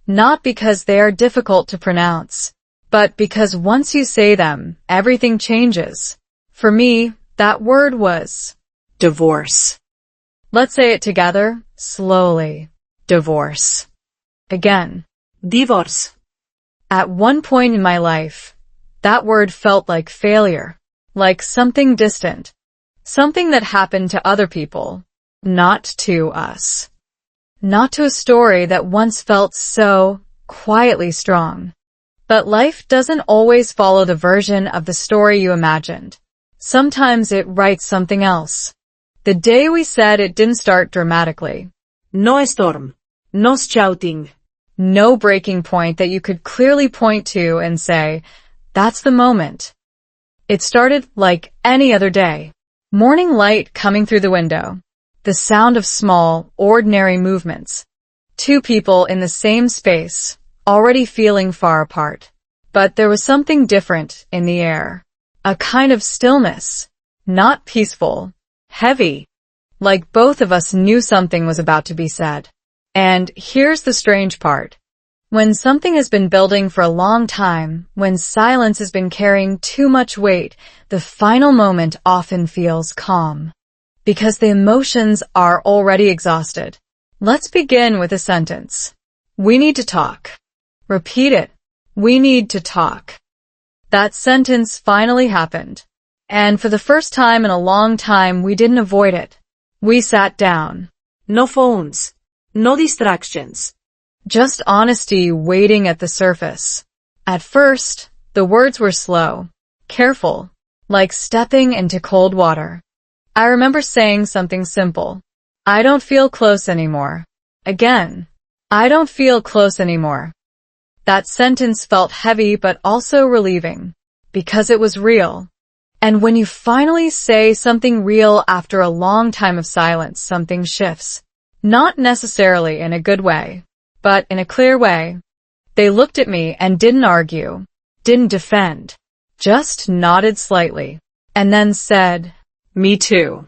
Not because they are difficult to pronounce, but because once you say them, everything changes. For me, that word was divorce. Let's say it together, slowly. Divorce. Again. Divorce. At one point in my life, that word felt like failure, like something distant, something that happened to other people, not to us. Not to a story that once felt so quietly strong. But life doesn't always follow the version of the story you imagined. Sometimes it writes something else. The day we said it didn't start dramatically. No storm. No shouting. No breaking point that you could clearly point to and say, that's the moment. It started like any other day. Morning light coming through the window. The sound of small, ordinary movements. Two people in the same space, already feeling far apart. But there was something different in the air. A kind of stillness. Not peaceful. Heavy. Like both of us knew something was about to be said. And here's the strange part. When something has been building for a long time, when silence has been carrying too much weight, the final moment often feels calm. Because the emotions are already exhausted. Let's begin with a sentence. We need to talk. Repeat it. We need to talk. That sentence finally happened. And for the first time in a long time, we didn't avoid it. We sat down. No phones. No distractions. Just honesty waiting at the surface. At first, the words were slow, careful, like stepping into cold water. I remember saying something simple. I don't feel close anymore. Again. I don't feel close anymore. That sentence felt heavy but also relieving. Because it was real. And when you finally say something real after a long time of silence, something shifts. Not necessarily in a good way, but in a clear way. They looked at me and didn't argue, didn't defend, just nodded slightly, and then said, Me too.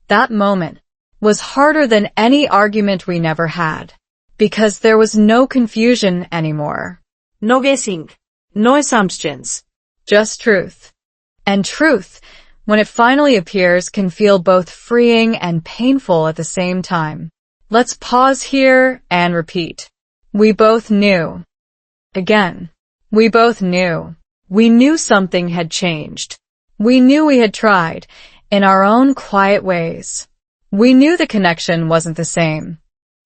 That moment was harder than any argument we never had, because there was no confusion anymore. No guessing. No assumptions. Just truth. And truth, when it finally appears, can feel both freeing and painful at the same time. Let's pause here and repeat. We both knew. Again. We both knew. We knew something had changed. We knew we had tried, in our own quiet ways. We knew the connection wasn't the same.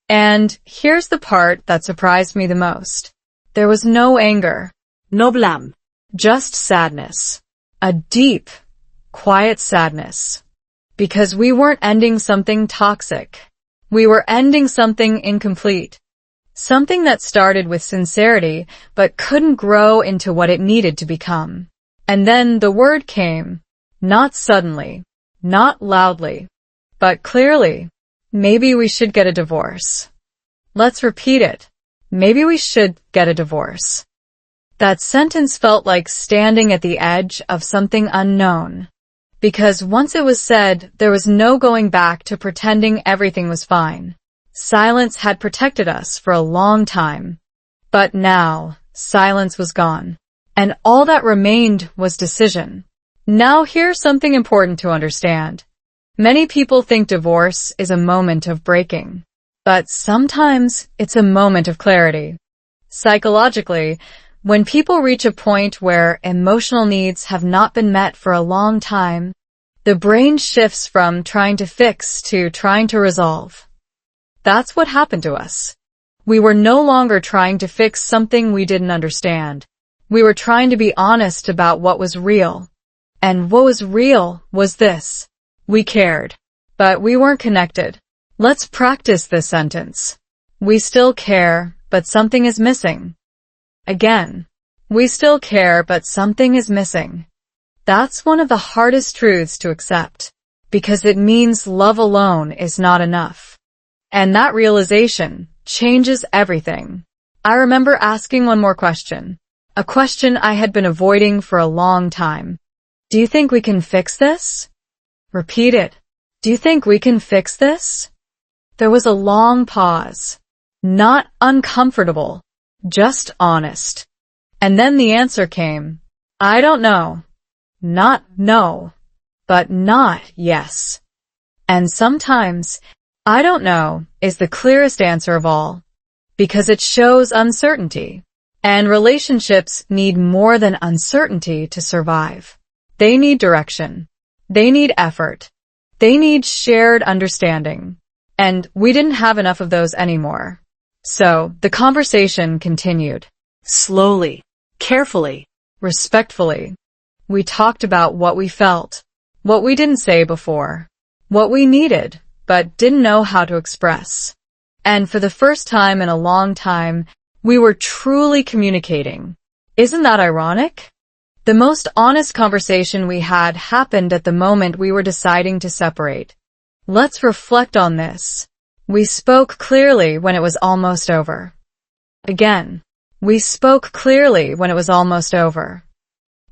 And here's the part that surprised me the most. There was no anger. No blame. Just sadness. A deep, quiet sadness. Because we weren't ending something toxic. We were ending something incomplete. Something that started with sincerity, but couldn't grow into what it needed to become. And then the word came. Not suddenly. Not loudly. But clearly. Maybe we should get a divorce. Let's repeat it. Maybe we should get a divorce. That sentence felt like standing at the edge of something unknown. Because once it was said, there was no going back to pretending everything was fine. Silence had protected us for a long time. But now, silence was gone. And all that remained was decision. Now here's something important to understand. Many people think divorce is a moment of breaking. But sometimes it's a moment of clarity. Psychologically, when people reach a point where emotional needs have not been met for a long time, the brain shifts from trying to fix to trying to resolve. That's what happened to us. We were no longer trying to fix something we didn't understand. We were trying to be honest about what was real. And what was real was this. We cared. But we weren't connected. Let's practice this sentence. We still care, but something is missing. Again. We still care, but something is missing. That's one of the hardest truths to accept. Because it means love alone is not enough. And that realization changes everything. I remember asking one more question. A question I had been avoiding for a long time. Do you think we can fix this? Repeat it. Do you think we can fix this? There was a long pause. Not uncomfortable. Just honest. And then the answer came. I don't know. Not no. But not yes. And sometimes, I don't know is the clearest answer of all. Because it shows uncertainty. And relationships need more than uncertainty to survive. They need direction. They need effort. They need shared understanding. And we didn't have enough of those anymore. So, the conversation continued. Slowly. Carefully. Respectfully. We talked about what we felt. What we didn't say before. What we needed, but didn't know how to express. And for the first time in a long time, we were truly communicating. Isn't that ironic? The most honest conversation we had happened at the moment we were deciding to separate. Let's reflect on this. We spoke clearly when it was almost over. Again, we spoke clearly when it was almost over.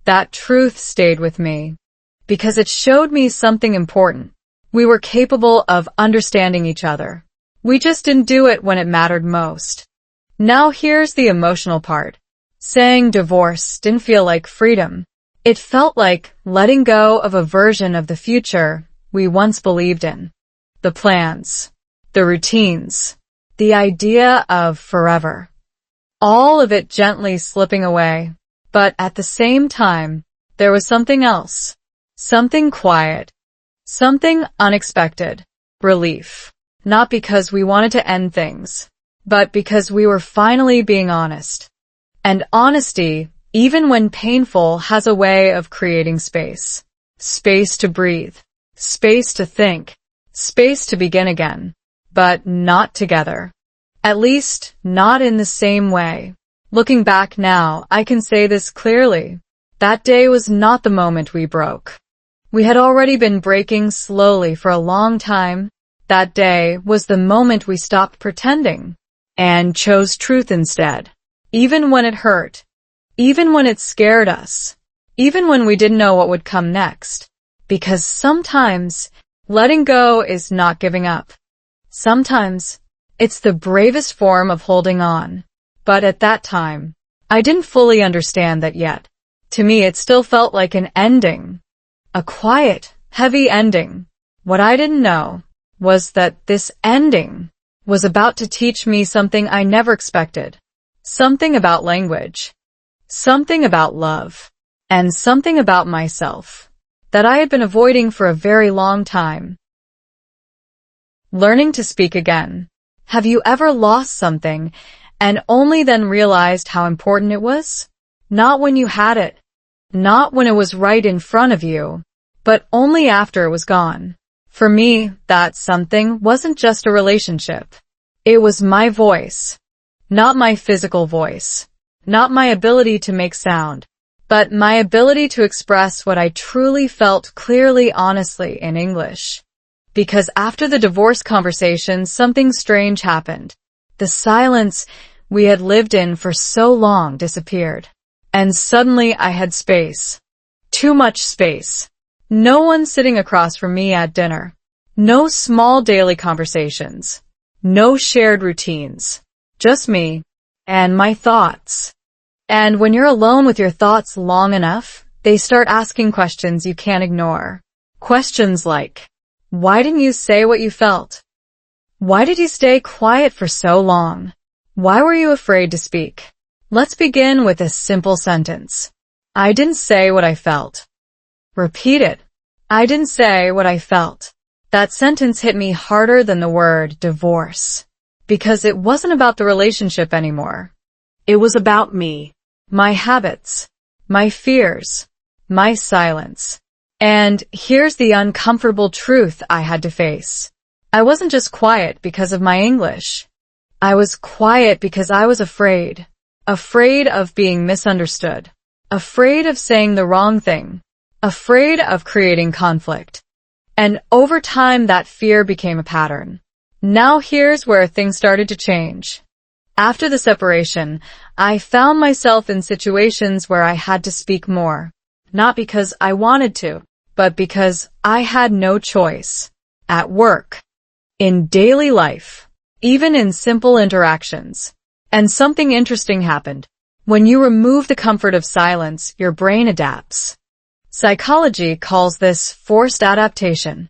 That truth stayed with me. Because it showed me something important. We were capable of understanding each other. We just didn't do it when it mattered most. Now here's the emotional part. Saying divorce didn't feel like freedom. It felt like letting go of a version of the future we once believed in. The plans, the routines, the idea of forever. All of it gently slipping away. But at the same time, there was something else. Something quiet. Something unexpected. Relief. Not because we wanted to end things, but because we were finally being honest. And honesty, even when painful, has a way of creating space. Space to breathe. Space to think. Space to begin again. But not together. At least, not in the same way. Looking back now, I can say this clearly. That day was not the moment we broke. We had already been breaking slowly for a long time. That day was the moment we stopped pretending and chose truth instead. Even when it hurt. Even when it scared us. Even when we didn't know what would come next. Because sometimes, letting go is not giving up. Sometimes, it's the bravest form of holding on. But at that time, I didn't fully understand that yet. To me, it still felt like an ending. A quiet, heavy ending. What I didn't know was that this ending was about to teach me something I never expected. Something about language. Something about love. And something about myself that I had been avoiding for a very long time. Learning to speak again. Have you ever lost something and only then realized how important it was? Not when you had it, not when it was right in front of you, but only after it was gone. For me, that something wasn't just a relationship. It was my voice. Not my physical voice. Not my ability to make sound, but my ability to express what I truly felt clearly, honestly, in English. Because after the divorce conversation, something strange happened. The silence we had lived in for so long disappeared. And suddenly I had space. Too much space. No one sitting across from me at dinner. No small daily conversations. No shared routines. Just me and my thoughts. And when you're alone with your thoughts long enough, they start asking questions you can't ignore. Questions like, why didn't you say what you felt? Why did you stay quiet for so long? Why were you afraid to speak? Let's begin with a simple sentence. I didn't say what I felt. Repeat it. I didn't say what I felt. That sentence hit me harder than the word divorce. Because it wasn't about the relationship anymore. It was about me. My habits. My fears. My silence. And here's the uncomfortable truth I had to face. I wasn't just quiet because of my English. I was quiet because I was afraid. Afraid of being misunderstood. Afraid of saying the wrong thing. Afraid of creating conflict. And over time that fear became a pattern. Now here's where things started to change. After the separation, I found myself in situations where I had to speak more. Not because I wanted to, but because I had no choice. At work. In daily life. Even in simple interactions. And something interesting happened. When you remove the comfort of silence, your brain adapts. Psychology calls this forced adaptation.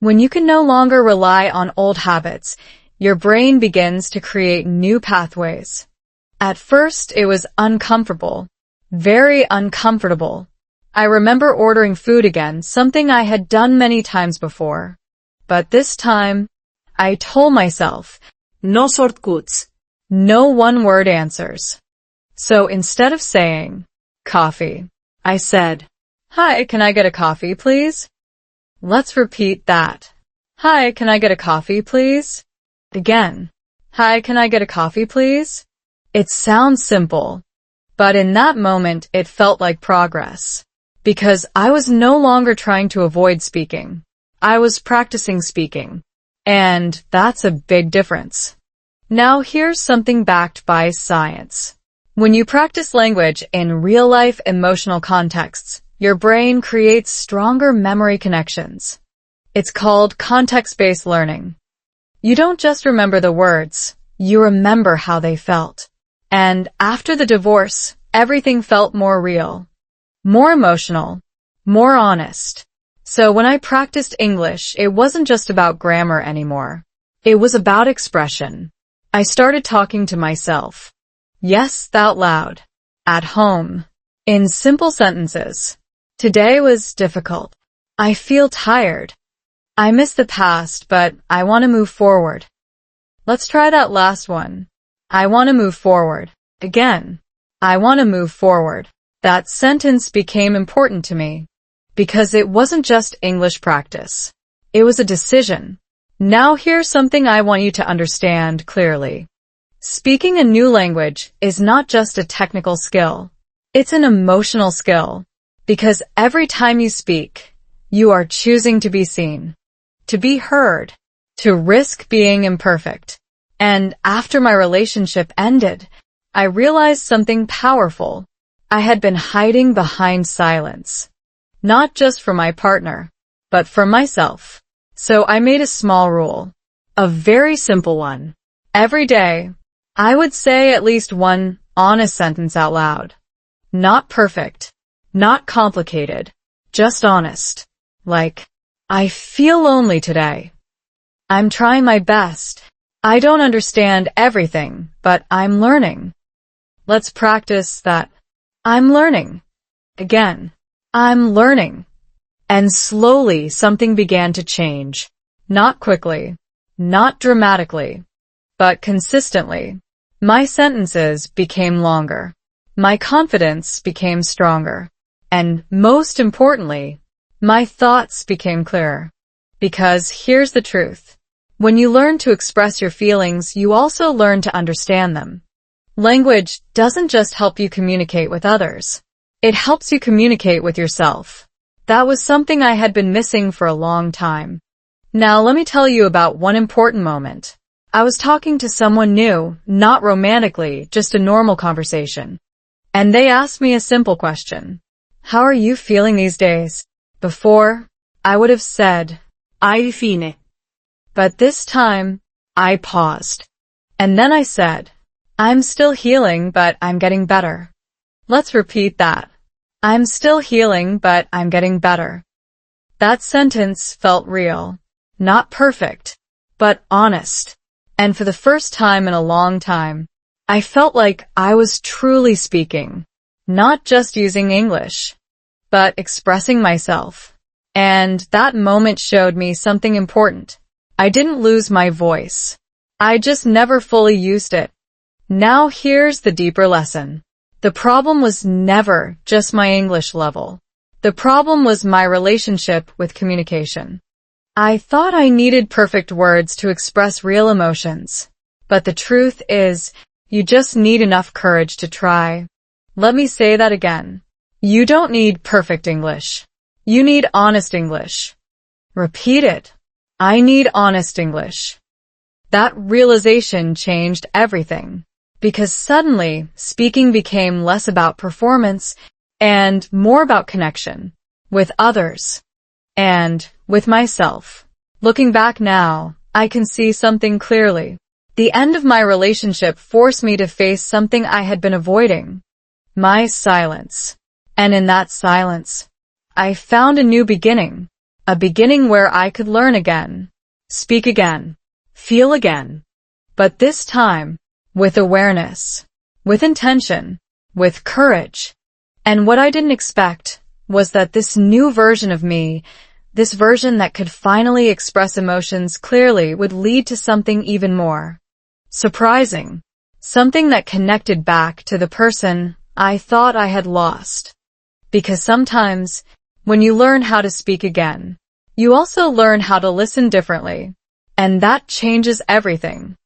When you can no longer rely on old habits, your brain begins to create new pathways. At first, it was uncomfortable. Very uncomfortable. I remember ordering food again, something I had done many times before. But this time, I told myself, No shortcuts. no one-word answers. So instead of saying, coffee, I said, hi, can I get a coffee, please? Let's repeat that. Hi, can I get a coffee, please? Again. Hi, can I get a coffee, please? It sounds simple, but in that moment it felt like progress. Because I was no longer trying to avoid speaking. I was practicing speaking. And that's a big difference. Now here's something backed by science. When you practice language in real-life emotional contexts, your brain creates stronger memory connections. It's called context-based learning. You don't just remember the words, you remember how they felt. And after the divorce, everything felt more real, more emotional, more honest. So when I practiced English, it wasn't just about grammar anymore. It was about expression. I started talking to myself. Yes, out loud. At home. In simple sentences. Today was difficult. I feel tired. I miss the past, but I want to move forward. Let's try that last one. I want to move forward. Again. I want to move forward. That sentence became important to me. Because it wasn't just English practice. It was a decision. Now here's something I want you to understand clearly. Speaking a new language is not just a technical skill. It's an emotional skill. Because every time you speak, you are choosing to be seen, to be heard, to risk being imperfect. And after my relationship ended, I realized something powerful. I had been hiding behind silence. Not just for my partner, but for myself. So I made a small rule. A very simple one. Every day, I would say at least one honest sentence out loud. Not perfect. Not complicated. Just honest. Like, I feel lonely today. I'm trying my best. I don't understand everything, but I'm learning. Let's practice that. I'm learning. Again. I'm learning. And slowly something began to change. Not quickly, not dramatically, but consistently. My sentences became longer. My confidence became stronger. And most importantly, my thoughts became clearer. Because here's the truth. When you learn to express your feelings, you also learn to understand them. Language doesn't just help you communicate with others. It helps you communicate with yourself. That was something I had been missing for a long time. Now let me tell you about one important moment. I was talking to someone new, not romantically, just a normal conversation. And they asked me a simple question. How are you feeling these days? Before, I would have said, Ai fine. but this time, I paused. And then I said, I'm still healing, but I'm getting better. Let's repeat that. I'm still healing, but I'm getting better. That sentence felt real. Not perfect, but honest. And for the first time in a long time, I felt like I was truly speaking. Not just using English, but expressing myself. And that moment showed me something important. I didn't lose my voice. I just never fully used it. Now here's the deeper lesson. The problem was never just my English level. The problem was my relationship with communication. I thought I needed perfect words to express real emotions. But the truth is, you just need enough courage to try. Let me say that again. You don't need perfect English. You need honest English. Repeat it. I need honest English. That realization changed everything. Because suddenly, speaking became less about performance and more about connection with others and with myself. Looking back now, I can see something clearly. The end of my relationship forced me to face something I had been avoiding. My silence. And in that silence, I found a new beginning. A beginning where I could learn again, speak again, feel again. But this time, with awareness, with intention, with courage. And what I didn't expect was that this new version of me, this version that could finally express emotions clearly, would lead to something even more surprising. Something that connected back to the person I thought I had lost. Because sometimes, when you learn how to speak again, you also learn how to listen differently. And that changes everything.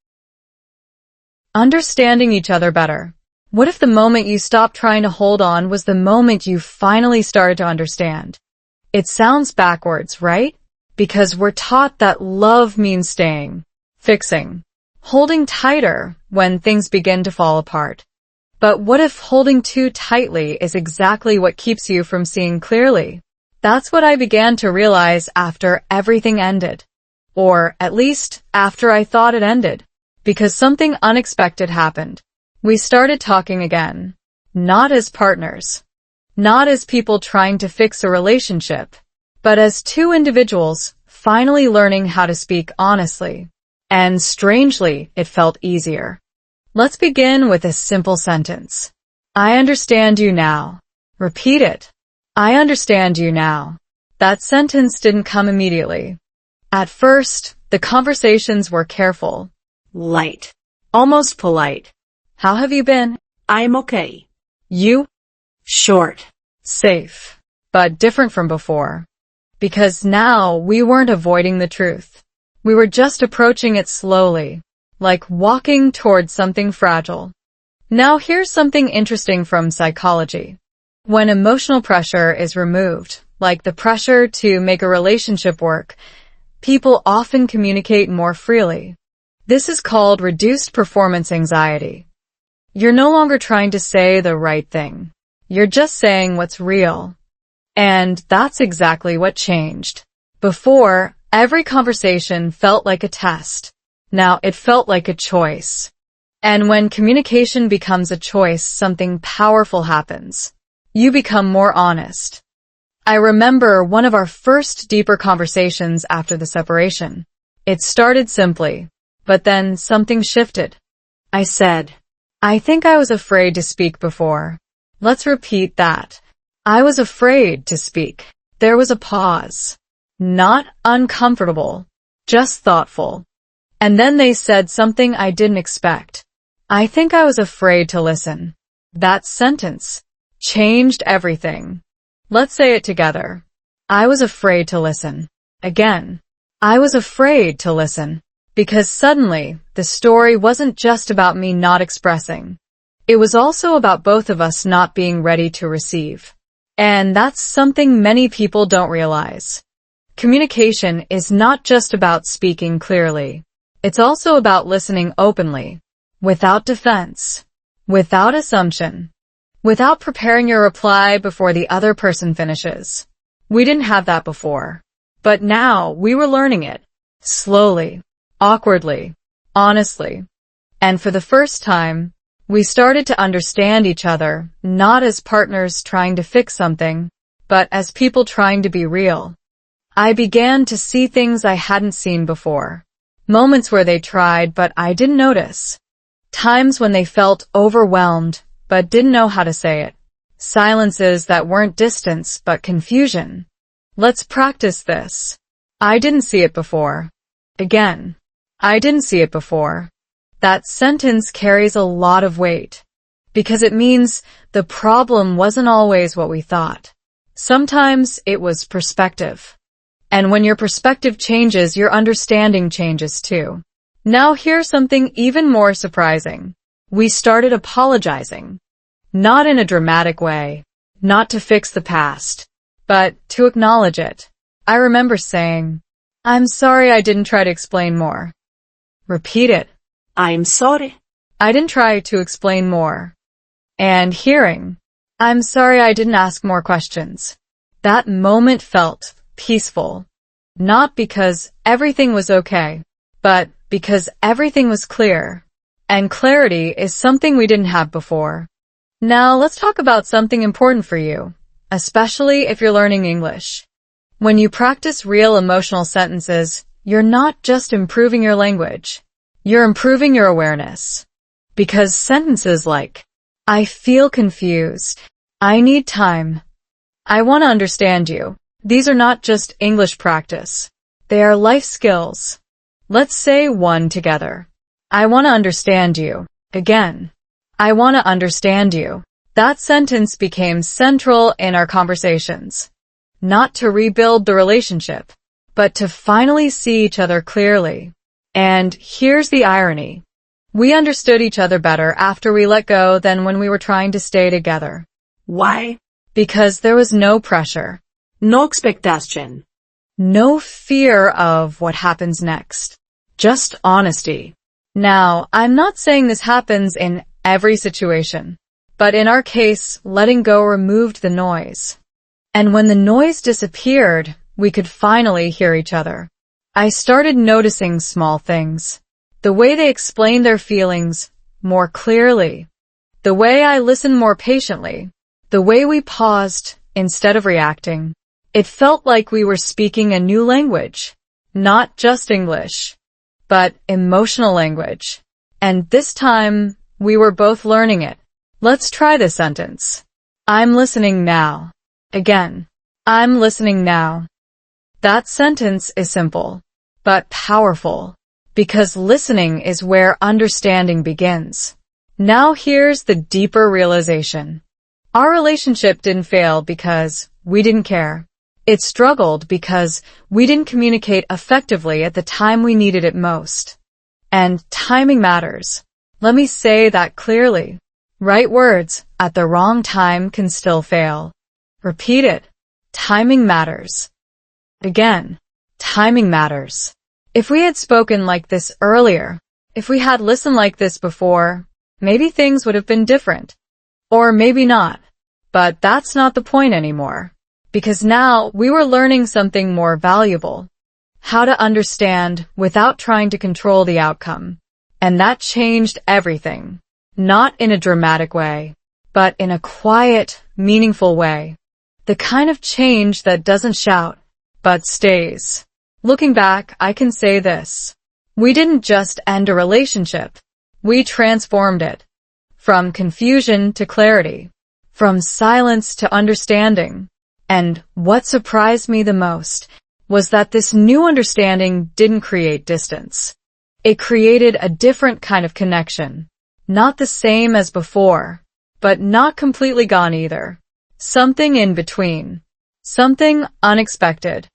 Understanding each other better. What if the moment you stopped trying to hold on was the moment you finally started to understand? It sounds backwards, right? Because we're taught that love means staying, fixing, holding tighter when things begin to fall apart. But what if holding too tightly is exactly what keeps you from seeing clearly? That's what I began to realize after everything ended. Or at least after I thought it ended. Because something unexpected happened. We started talking again. Not as partners. Not as people trying to fix a relationship. But as two individuals finally learning how to speak honestly. And strangely, it felt easier. Let's begin with a simple sentence. I understand you now. Repeat it. I understand you now. That sentence didn't come immediately. At first, the conversations were careful. Light. Almost polite. How have you been? I'm okay. You? Short. Safe. But different from before. Because now we weren't avoiding the truth. We were just approaching it slowly. Like walking towards something fragile. Now here's something interesting from psychology. When emotional pressure is removed, like the pressure to make a relationship work, people often communicate more freely. This is called reduced performance anxiety. You're no longer trying to say the right thing. You're just saying what's real. And that's exactly what changed. Before, every conversation felt like a test. Now it felt like a choice. And when communication becomes a choice, something powerful happens. You become more honest. I remember one of our first deeper conversations after the separation. It started simply, but then something shifted. I said, I think I was afraid to speak before. Let's repeat that. I was afraid to speak. There was a pause. Not uncomfortable, just thoughtful. And then they said something I didn't expect. I think I was afraid to listen. That sentence changed everything. Let's say it together. I was afraid to listen. Again. I was afraid to listen. Because suddenly, the story wasn't just about me not expressing. It was also about both of us not being ready to receive. And that's something many people don't realize. Communication is not just about speaking clearly. It's also about listening openly, without defense, without assumption, without preparing your reply before the other person finishes. We didn't have that before. But now we were learning it. Slowly, awkwardly, honestly. And for the first time, we started to understand each other, not as partners trying to fix something, but as people trying to be real. I began to see things I hadn't seen before. Moments where they tried, but I didn't notice. Times when they felt overwhelmed, but didn't know how to say it. Silences that weren't distance, but confusion. Let's practice this. I didn't see it before. Again. I didn't see it before. That sentence carries a lot of weight. Because it means the problem wasn't always what we thought. Sometimes it was perspective. And when your perspective changes, your understanding changes too. Now here's something even more surprising. We started apologizing. Not in a dramatic way. Not to fix the past. But to acknowledge it. I remember saying, I'm sorry I didn't try to explain more. Repeat it. I'm sorry. I didn't try to explain more. And hearing, I'm sorry I didn't ask more questions. That moment felt peaceful. Not because everything was okay, but because everything was clear. And clarity is something we didn't have before. Now let's talk about something important for you, especially if you're learning English. When you practice real emotional sentences, you're not just improving your language. You're improving your awareness. Because sentences like, I feel confused. I need time. I want to understand you. These are not just English practice. They are life skills. Let's say one together. I want to understand you. Again. I want to understand you. That sentence became central in our conversations. Not to rebuild the relationship, but to finally see each other clearly. And here's the irony. We understood each other better after we let go than when we were trying to stay together. Why? Because there was no pressure. No expectation. No fear of what happens next. Just honesty. Now, I'm not saying this happens in every situation. But in our case, letting go removed the noise. And when the noise disappeared, we could finally hear each other. I started noticing small things. The way they explained their feelings more clearly. The way I listened more patiently. The way we paused instead of reacting. It felt like we were speaking a new language. Not just English, but emotional language. And this time, we were both learning it. Let's try this sentence. I'm listening now. Again. I'm listening now. That sentence is simple, but powerful. Because listening is where understanding begins. Now here's the deeper realization. Our relationship didn't fail because we didn't care. It struggled because we didn't communicate effectively at the time we needed it most. And timing matters. Let me say that clearly. Right words at the wrong time can still fail. Repeat it. Timing matters. Again, timing matters. If we had spoken like this earlier, if we had listened like this before, maybe things would have been different. Or maybe not. But that's not the point anymore. Because now we were learning something more valuable. How to understand without trying to control the outcome. And that changed everything. Not in a dramatic way, but in a quiet, meaningful way. The kind of change that doesn't shout, but stays. Looking back, I can say this. We didn't just end a relationship. We transformed it. From confusion to clarity. From silence to understanding. And what surprised me the most was that this new understanding didn't create distance. It created a different kind of connection. Not the same as before, but not completely gone either. Something in between. Something unexpected.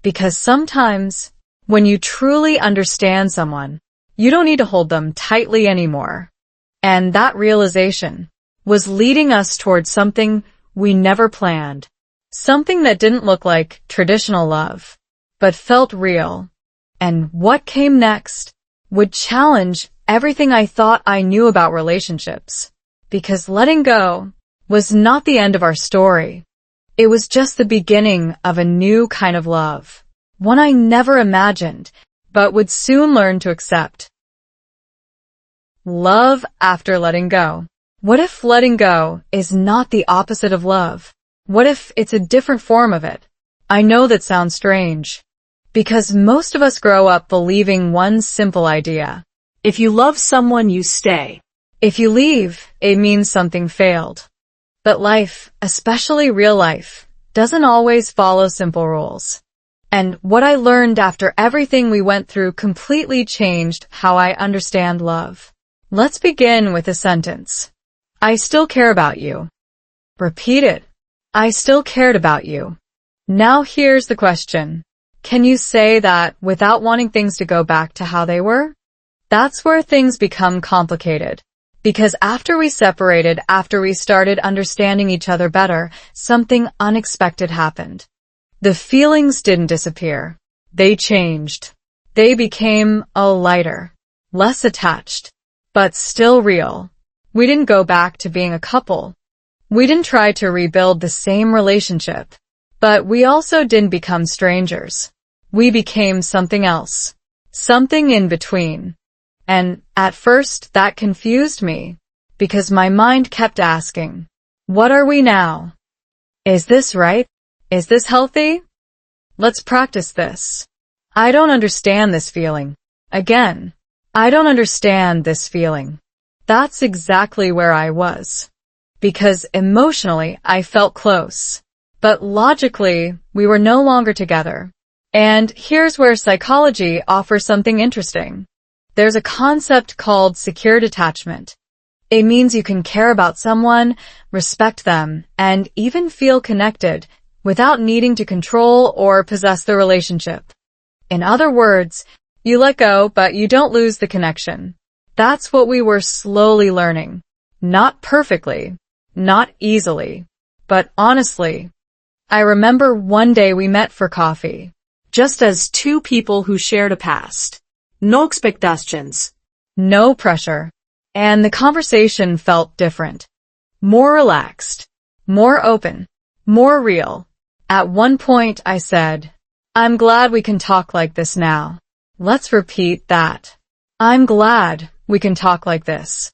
Because sometimes, when you truly understand someone, you don't need to hold them tightly anymore. And that realization was leading us towards something we never planned. Something that didn't look like traditional love, but felt real. And what came next would challenge everything I thought I knew about relationships. Because letting go was not the end of our story. It was just the beginning of a new kind of love. One I never imagined, but would soon learn to accept. Love after letting go. What if letting go is not the opposite of love? What if it's a different form of it? I know that sounds strange. Because most of us grow up believing one simple idea. If you love someone, you stay. If you leave, it means something failed. But life, especially real life, doesn't always follow simple rules. And what I learned after everything we went through completely changed how I understand love. Let's begin with a sentence. I still care about you. Repeat it. I still cared about you. Now here's the question. Can you say that without wanting things to go back to how they were? That's where things become complicated. Because after we separated, after we started understanding each other better, something unexpected happened. The feelings didn't disappear. They changed. They became a lighter, less attached, but still real. We didn't go back to being a couple. We didn't try to rebuild the same relationship. But we also didn't become strangers. We became something else. Something in between. And at first that confused me, because my mind kept asking, what are we now? Is this right? Is this healthy? Let's practice this. I don't understand this feeling. Again, I don't understand this feeling. That's exactly where I was. Because emotionally I felt close. But logically, we were no longer together. And here's where psychology offers something interesting. There's a concept called secure detachment. It means you can care about someone, respect them, and even feel connected without needing to control or possess the relationship. In other words, you let go, but you don't lose the connection. That's what we were slowly learning. Not perfectly, not easily, but honestly. I remember one day we met for coffee. Just as two people who shared a past. No expectations. No pressure. And the conversation felt different. More relaxed. More open. More real. At one point I said, I'm glad we can talk like this now. Let's repeat that. I'm glad we can talk like this.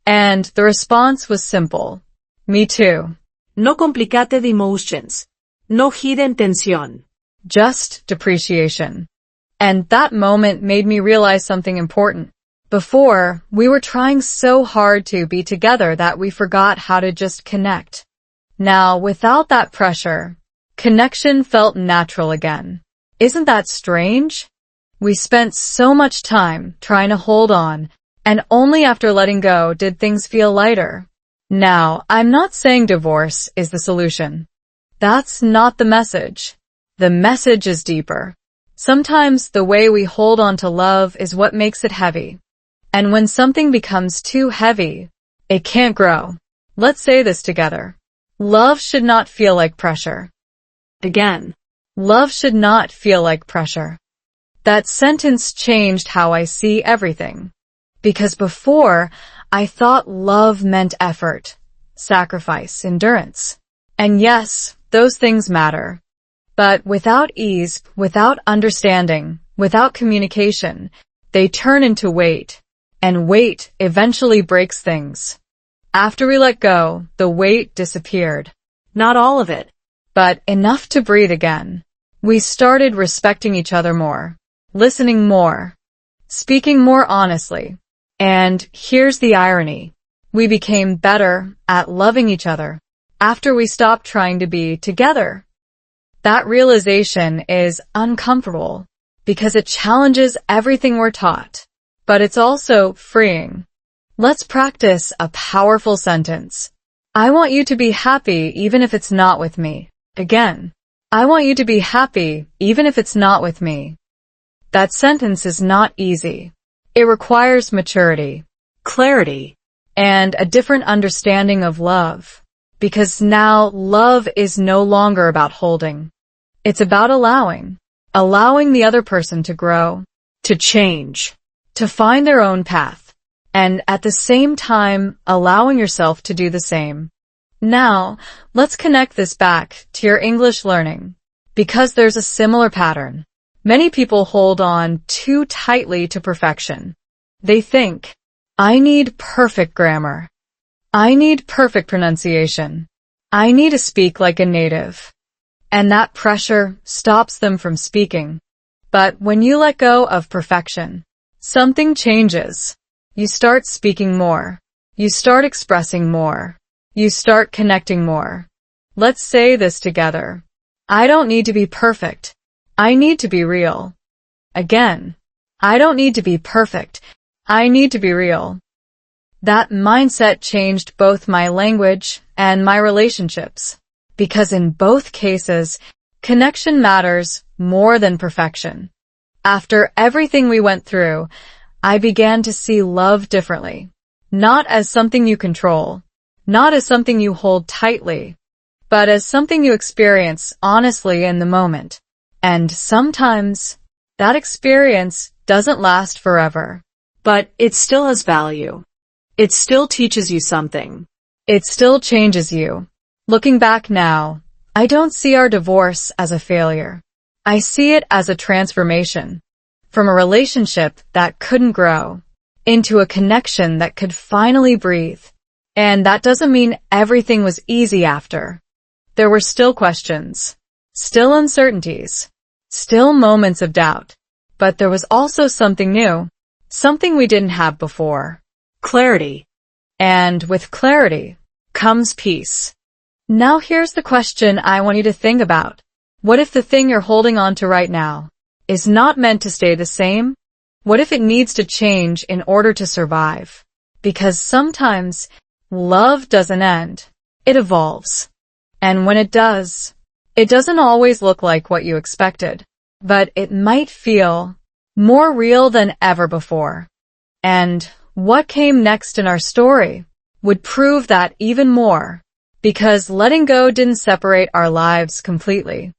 And the response was simple. Me too. No complicated emotions. No hidden tension. Just depreciation. And that moment made me realize something important. Before, we were trying so hard to be together that we forgot how to just connect. Now, without that pressure, connection felt natural again. Isn't that strange? We spent so much time trying to hold on, and only after letting go did things feel lighter. Now, I'm not saying divorce is the solution. That's not the message. The message is deeper. Sometimes the way we hold on to love is what makes it heavy. And when something becomes too heavy, it can't grow. Let's say this together. Love should not feel like pressure. Again. Love should not feel like pressure. That sentence changed how I see everything. Because before, I thought love meant effort, sacrifice, endurance. And yes, those things matter. But without ease, without understanding, without communication, they turn into weight. And weight eventually breaks things. After we let go, the weight disappeared. Not all of it. but enough to breathe again. We started respecting each other more, listening more, speaking more honestly. And here's the irony. We became better at loving each other after we stopped trying to be together. That realization is uncomfortable because it challenges everything we're taught, but it's also freeing. Let's practice a powerful sentence. I want you to be happy even if it's not with me. Again, I want you to be happy even if it's not with me. That sentence is not easy. It requires maturity, clarity, and a different understanding of love. Because now love is no longer about holding. It's about allowing the other person to grow, to change, to find their own path, and at the same time allowing yourself to do the same. Now, let's connect this back to your English learning, because there's a similar pattern. Many people hold on too tightly to perfection. They think, I need perfect grammar. I need perfect pronunciation. I need to speak like a native. And that pressure stops them from speaking. But when you let go of perfection, something changes. You start speaking more. You start expressing more. You start connecting more. Let's say this together. I don't need to be perfect. I need to be real. Again, I don't need to be perfect. I need to be real. That mindset changed both my language and my relationships, because in both cases, connection matters more than perfection. After everything we went through, I began to see love differently, not as something you control, not as something you hold tightly, but as something you experience honestly in the moment. And sometimes, that experience doesn't last forever. But it still has value. It still teaches you something. It still changes you. Looking back now, I don't see our divorce as a failure. I see it as a transformation. From a relationship that couldn't grow, into a connection that could finally breathe. And that doesn't mean everything was easy after. There were still questions, still uncertainties, still moments of doubt. But there was also something new, something we didn't have before. Clarity. And with clarity comes peace. Now here's the question I want you to think about. What if the thing you're holding on to right now is not meant to stay the same? What if it needs to change in order to survive? Because sometimes love doesn't end. It evolves. And when it does, it doesn't always look like what you expected, but it might feel more real than ever before. And what came next in our story would prove that even more, because letting go didn't separate our lives completely.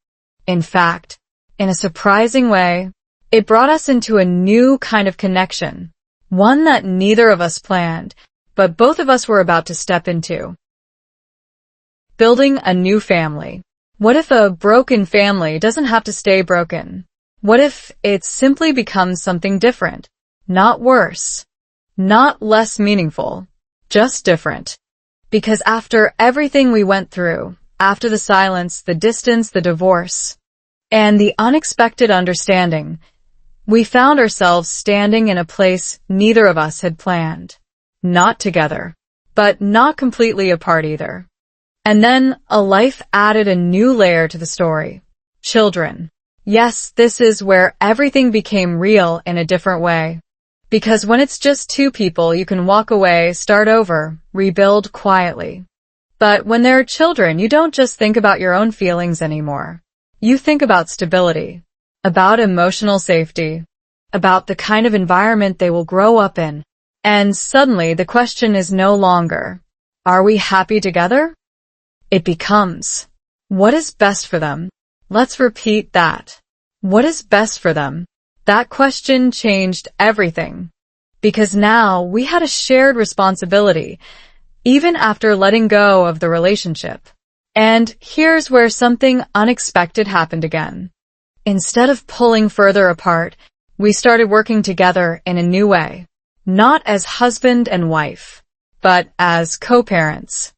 In fact, in a surprising way, it brought us into a new kind of connection, one that neither of us planned, but both of us were about to step into. Building a new family. What if a broken family doesn't have to stay broken? What if it simply becomes something different? Not worse. Not less meaningful. Just different. Because after everything we went through, after the silence, the distance, the divorce, and the unexpected understanding, we found ourselves standing in a place neither of us had planned. Not together, but not completely apart either. And then a life added a new layer to the story. Children. Yes, this is where everything became real in a different way. Because when it's just two people, you can walk away, start over, rebuild quietly. But when there are children, you don't just think about your own feelings anymore. You think about stability, about emotional safety, about the kind of environment they will grow up in. And suddenly the question is no longer, are we happy together? It becomes, what is best for them? Let's repeat that. What is best for them? That question changed everything. Because now we had a shared responsibility, even after letting go of the relationship. And here's where something unexpected happened again. Instead of pulling further apart, we started working together in a new way. Not as husband and wife, but as co-parents.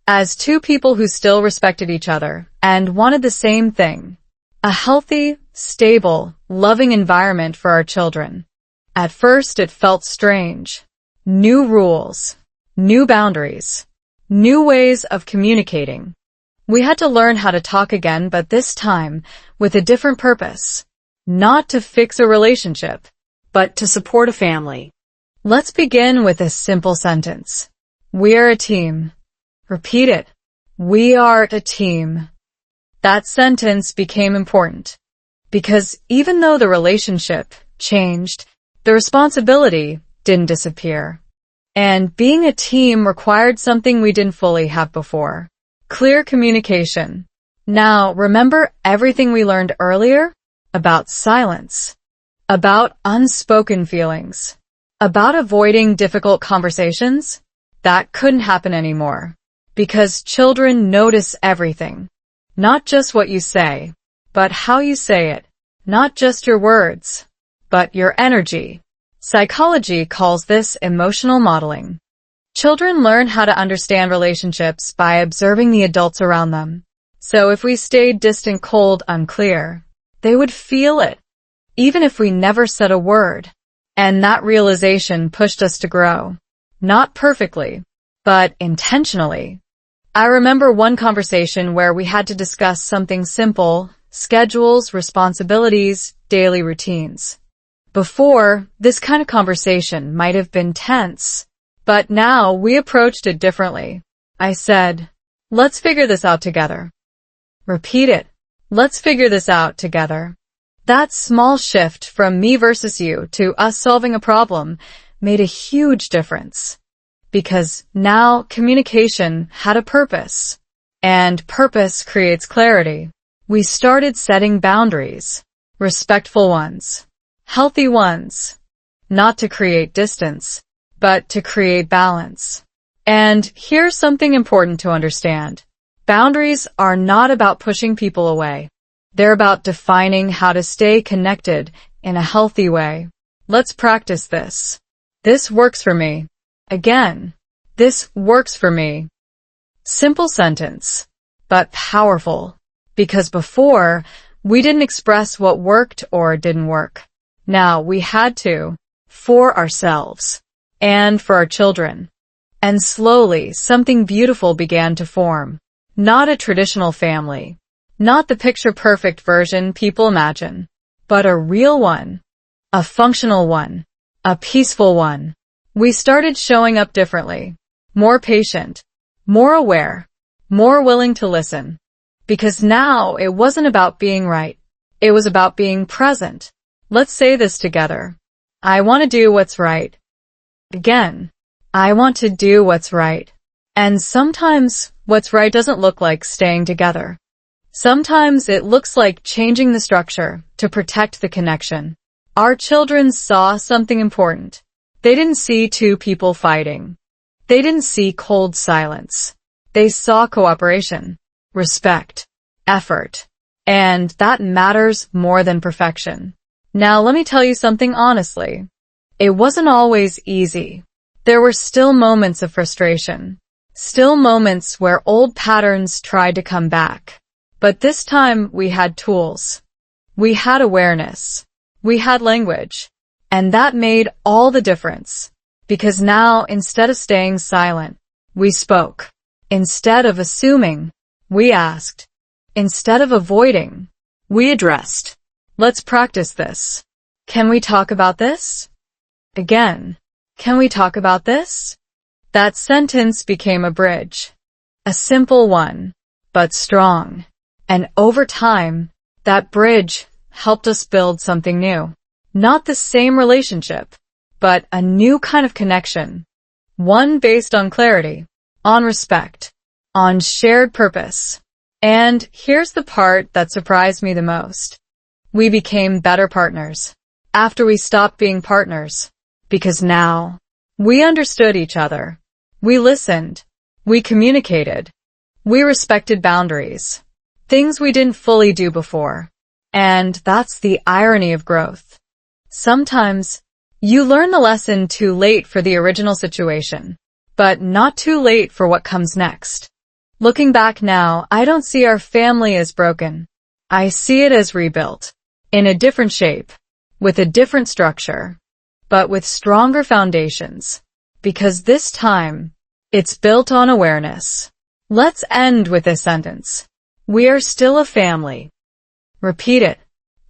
as two people who still respected each other and wanted the same thing: a healthy, stable, loving environment for our children. At first it felt strange. New rules, new boundaries, new ways of communicating. We had to learn how to talk again, but this time with a different purpose. Not to fix a relationship, but to support a family. Let's begin with a simple sentence. We are a team. Repeat it. We are a team. That sentence became important because even though the relationship changed, the responsibility didn't disappear. And being a team required something we didn't fully have before: clear communication. Now, remember everything we learned earlier about silence, about unspoken feelings, about avoiding difficult conversations? That couldn't happen anymore because children notice everything. Not just what you say, but how you say it. Not just your words, but your energy. Psychology calls this emotional modeling. Children learn how to understand relationships by observing the adults around them. So if we stayed distant, cold, unclear, they would feel it, even if we never said a word. And that realization pushed us to grow. Not perfectly, but intentionally. I remember one conversation where we had to discuss something simple: schedules, responsibilities, daily routines. Before, this kind of conversation might have been tense, but now we approached it differently. I said, "Let's figure this out together." Repeat it. Let's figure this out together. That small shift from me versus you to us solving a problem made a huge difference. Because now communication had a purpose, and purpose creates clarity. We started setting boundaries, respectful ones, healthy ones, not to create distance, but to create balance. And here's something important to understand. Boundaries are not about pushing people away. They're about defining how to stay connected in a healthy way. Let's practice this. This works for me. Again, this works for me. Simple sentence, but powerful. Because before, we didn't express what worked or didn't work. Now we had to, for ourselves, and for our children. And slowly, something beautiful began to form. Not a traditional family. Not the picture-perfect version people imagine, but a real one. A functional one. A peaceful one. We started showing up differently. More patient. More aware. More willing to listen. Because now it wasn't about being right. It was about being present. Let's say this together. I want to do what's right. Again. I want to do what's right. And sometimes what's right doesn't look like staying together. Sometimes it looks like changing the structure to protect the connection. Our children saw something important. They didn't see two people fighting. They didn't see cold silence. They saw cooperation, respect, effort. And that matters more than perfection. Now let me tell you something honestly. It wasn't always easy. There were still moments of frustration. Still moments where old patterns tried to come back. But this time we had tools. We had awareness. We had language. And that made all the difference. Because now, instead of staying silent, we spoke. Instead of assuming, we asked. Instead of avoiding, we addressed. Let's practice this. Can we talk about this? Again. Can we talk about this? That sentence became a bridge. A simple one, but strong. And over time, that bridge helped us build something new. Not the same relationship, but a new kind of connection. One based on clarity, on respect, on shared purpose. And here's the part that surprised me the most. We became better partners after we stopped being partners. Because now, we understood each other. We listened. We communicated. We respected boundaries. Things we didn't fully do before. And that's the irony of growth. Sometimes, you learn the lesson too late for the original situation, but not too late for what comes next. Looking back now, I don't see our family as broken. I see it as rebuilt. In a different shape. With a different structure. But with stronger foundations. Because this time, it's built on awareness. Let's end with this sentence. We are still a family. Repeat it.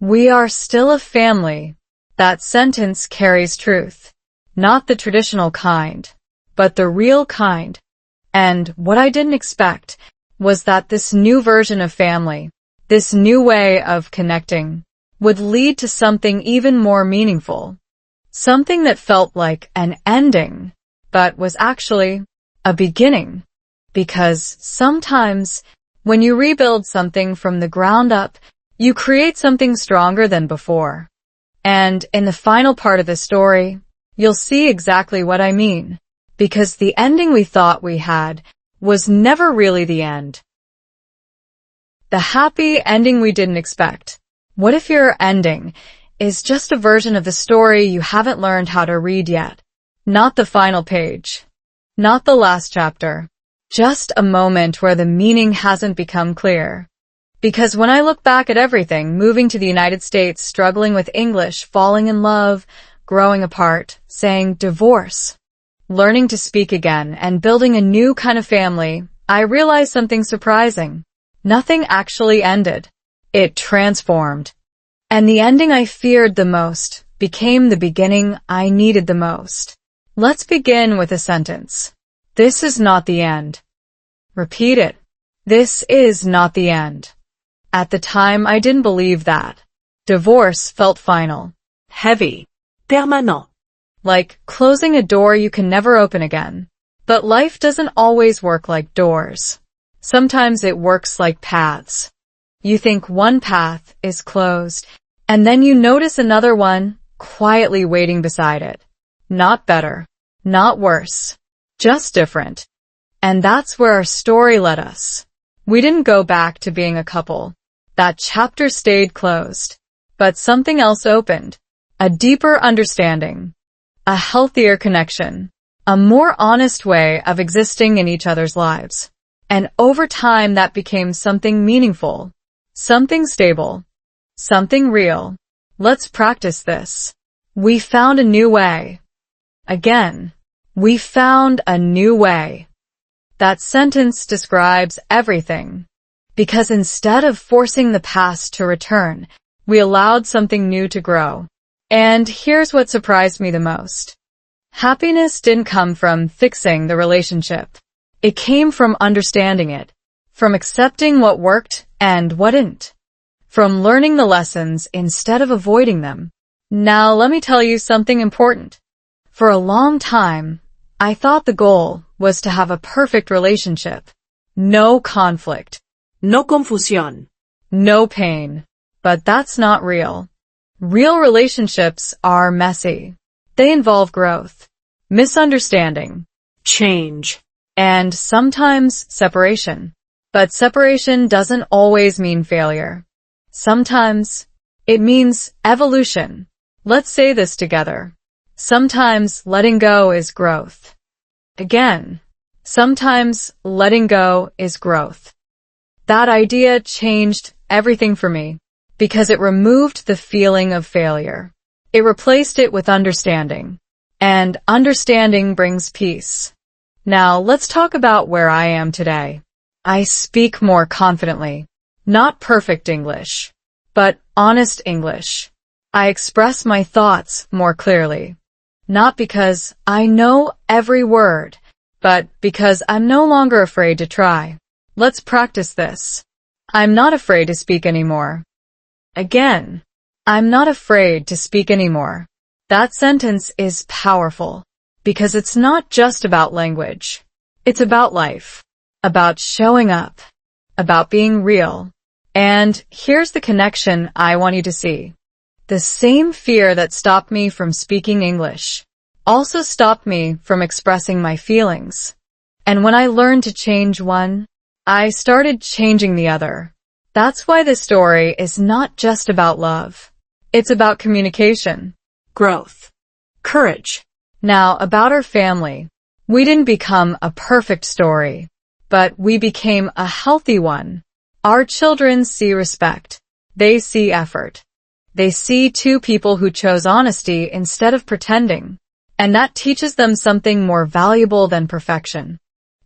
We are still a family. That sentence carries truth. Not the traditional kind, but the real kind. And what I didn't expect was that this new version of family, this new way of connecting, would lead to something even more meaningful. Something that felt like an ending, but was actually a beginning. Because sometimes, when you rebuild something from the ground up, you create something stronger than before. And in the final part of the story, you'll see exactly what I mean. Because the ending we thought we had was never really the end. The happy ending we didn't expect. What if your ending is just a version of the story you haven't learned how to read yet? Not the final page. Not the last chapter. Just a moment where the meaning hasn't become clear. Because when I look back at everything, moving to the United States, struggling with English, falling in love, growing apart, saying divorce, learning to speak again, and building a new kind of family, I realized something surprising. Nothing actually ended. It transformed. And the ending I feared the most became the beginning I needed the most. Let's begin with a sentence. This is not the end. Repeat it. This is not the end. At the time, I didn't believe that. Divorce felt final. Heavy. Permanent. Like closing a door you can never open again. But life doesn't always work like doors. Sometimes it works like paths. You think one path is closed, and then you notice another one quietly waiting beside it. Not better. Not worse. Just different. And that's where our story led us. We didn't go back to being a couple. That chapter stayed closed. But something else opened. A deeper understanding. A healthier connection. A more honest way of existing in each other's lives. And over time that became something meaningful. Something stable. Something real. Let's practice this. We found a new way. Again. We found a new way. That sentence describes everything. Because instead of forcing the past to return, we allowed something new to grow. And here's what surprised me the most. Happiness didn't come from fixing the relationship. It came from understanding it. From accepting what worked and what didn't. From learning the lessons instead of avoiding them. Now let me tell you something important. For a long time, I thought the goal was to have a perfect relationship. No conflict. No confusión. No pain. But that's not real. Real relationships are messy. They involve growth, misunderstanding, Change. and sometimes separation. But separation doesn't always mean failure. Sometimes it means evolution. Let's say this together. Sometimes letting go is growth. Again, sometimes letting go is growth. That idea changed everything for me because it removed the feeling of failure. It replaced it with understanding. And understanding brings peace. Now let's talk about where I am today. I speak more confidently. Not perfect English, but honest English. I express my thoughts more clearly. Not because I know every word, but because I'm no longer afraid to try. Let's practice this. I'm not afraid to speak anymore. Again, I'm not afraid to speak anymore. That sentence is powerful because it's not just about language. It's about life, about showing up, about being real. And here's the connection I want you to see. The same fear that stopped me from speaking English also stopped me from expressing my feelings. And when I learned to change one, I started changing the other. That's why this story is not just about love. It's about communication. Growth. Courage. Now, about our family. We didn't become a perfect story, but we became a healthy one. Our children see respect. They see effort. They see two people who chose honesty instead of pretending. And that teaches them something more valuable than perfection.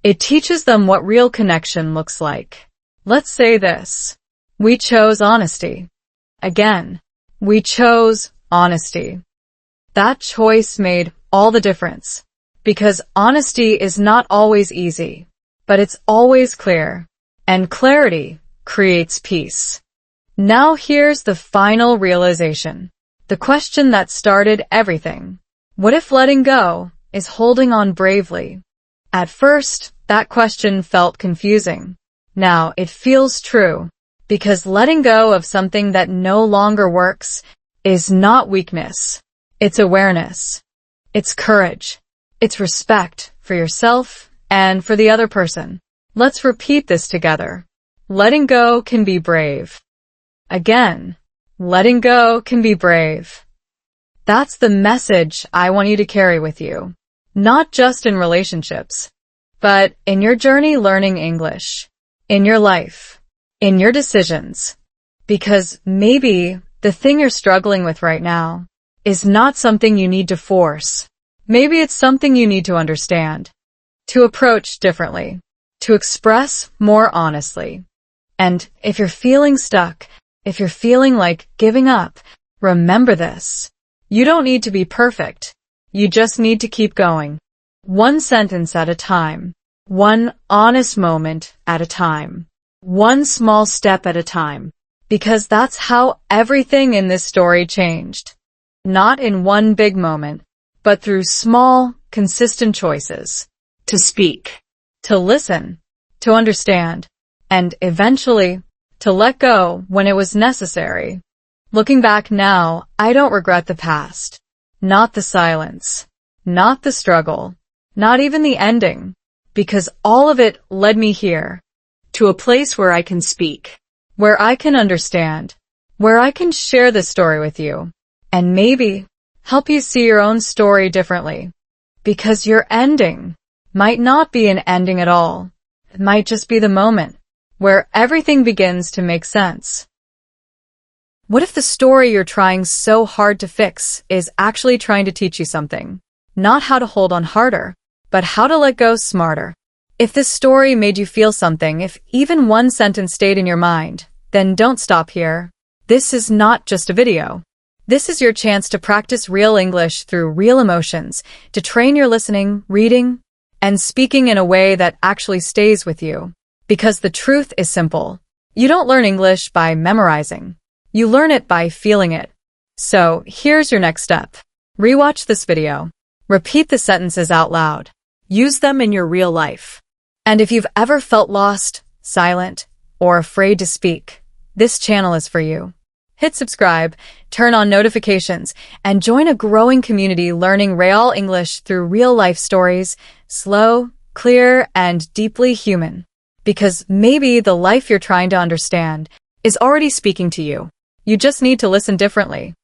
It teaches them what real connection looks like. Let's say this. We chose honesty. Again, we chose honesty. That choice made all the difference. Because honesty is not always easy, but it's always clear. And clarity creates peace. Now here's the final realization. The question that started everything. What if letting go is holding on bravely? At first, that question felt confusing. Now it feels true, because letting go of something that no longer works is not weakness. It's awareness. It's courage. It's respect for yourself and for the other person. Let's repeat this together. Letting go can be brave. Again, letting go can be brave. That's the message I want you to carry with you. Not just in relationships, but in your journey learning English, in your life, in your decisions. Because maybe the thing you're struggling with right now is not something you need to force. Maybe it's something you need to understand, to approach differently, to express more honestly. And if you're feeling stuck, if you're feeling like giving up, remember this. You don't need to be perfect. You just need to keep going. One sentence at a time. One honest moment at a time. One small step at a time. Because that's how everything in this story changed. Not in one big moment, but through small, consistent choices. To speak. To listen. To understand. And eventually, to let go when it was necessary. Looking back now, I don't regret the past. Not the silence. Not the struggle. Not even the ending. Because all of it led me here. To a place where I can speak. Where I can understand. Where I can share this story with you. And maybe help you see your own story differently. Because your ending might not be an ending at all. It might just be the moment where everything begins to make sense. What if the story you're trying so hard to fix is actually trying to teach you something? Not how to hold on harder, but how to let go smarter. If this story made you feel something, if even one sentence stayed in your mind, then don't stop here. This is not just a video. This is your chance to practice real English through real emotions, to train your listening, reading, and speaking in a way that actually stays with you. Because the truth is simple. You don't learn English by memorizing. You learn it by feeling it. So, here's your next step. Rewatch this video. Repeat the sentences out loud. Use them in your real life. And if you've ever felt lost, silent, or afraid to speak, this channel is for you. Hit subscribe, turn on notifications, and join a growing community learning real English through real-life stories, slow, clear, and deeply human. Because maybe the life you're trying to understand is already speaking to you. You just need to listen differently.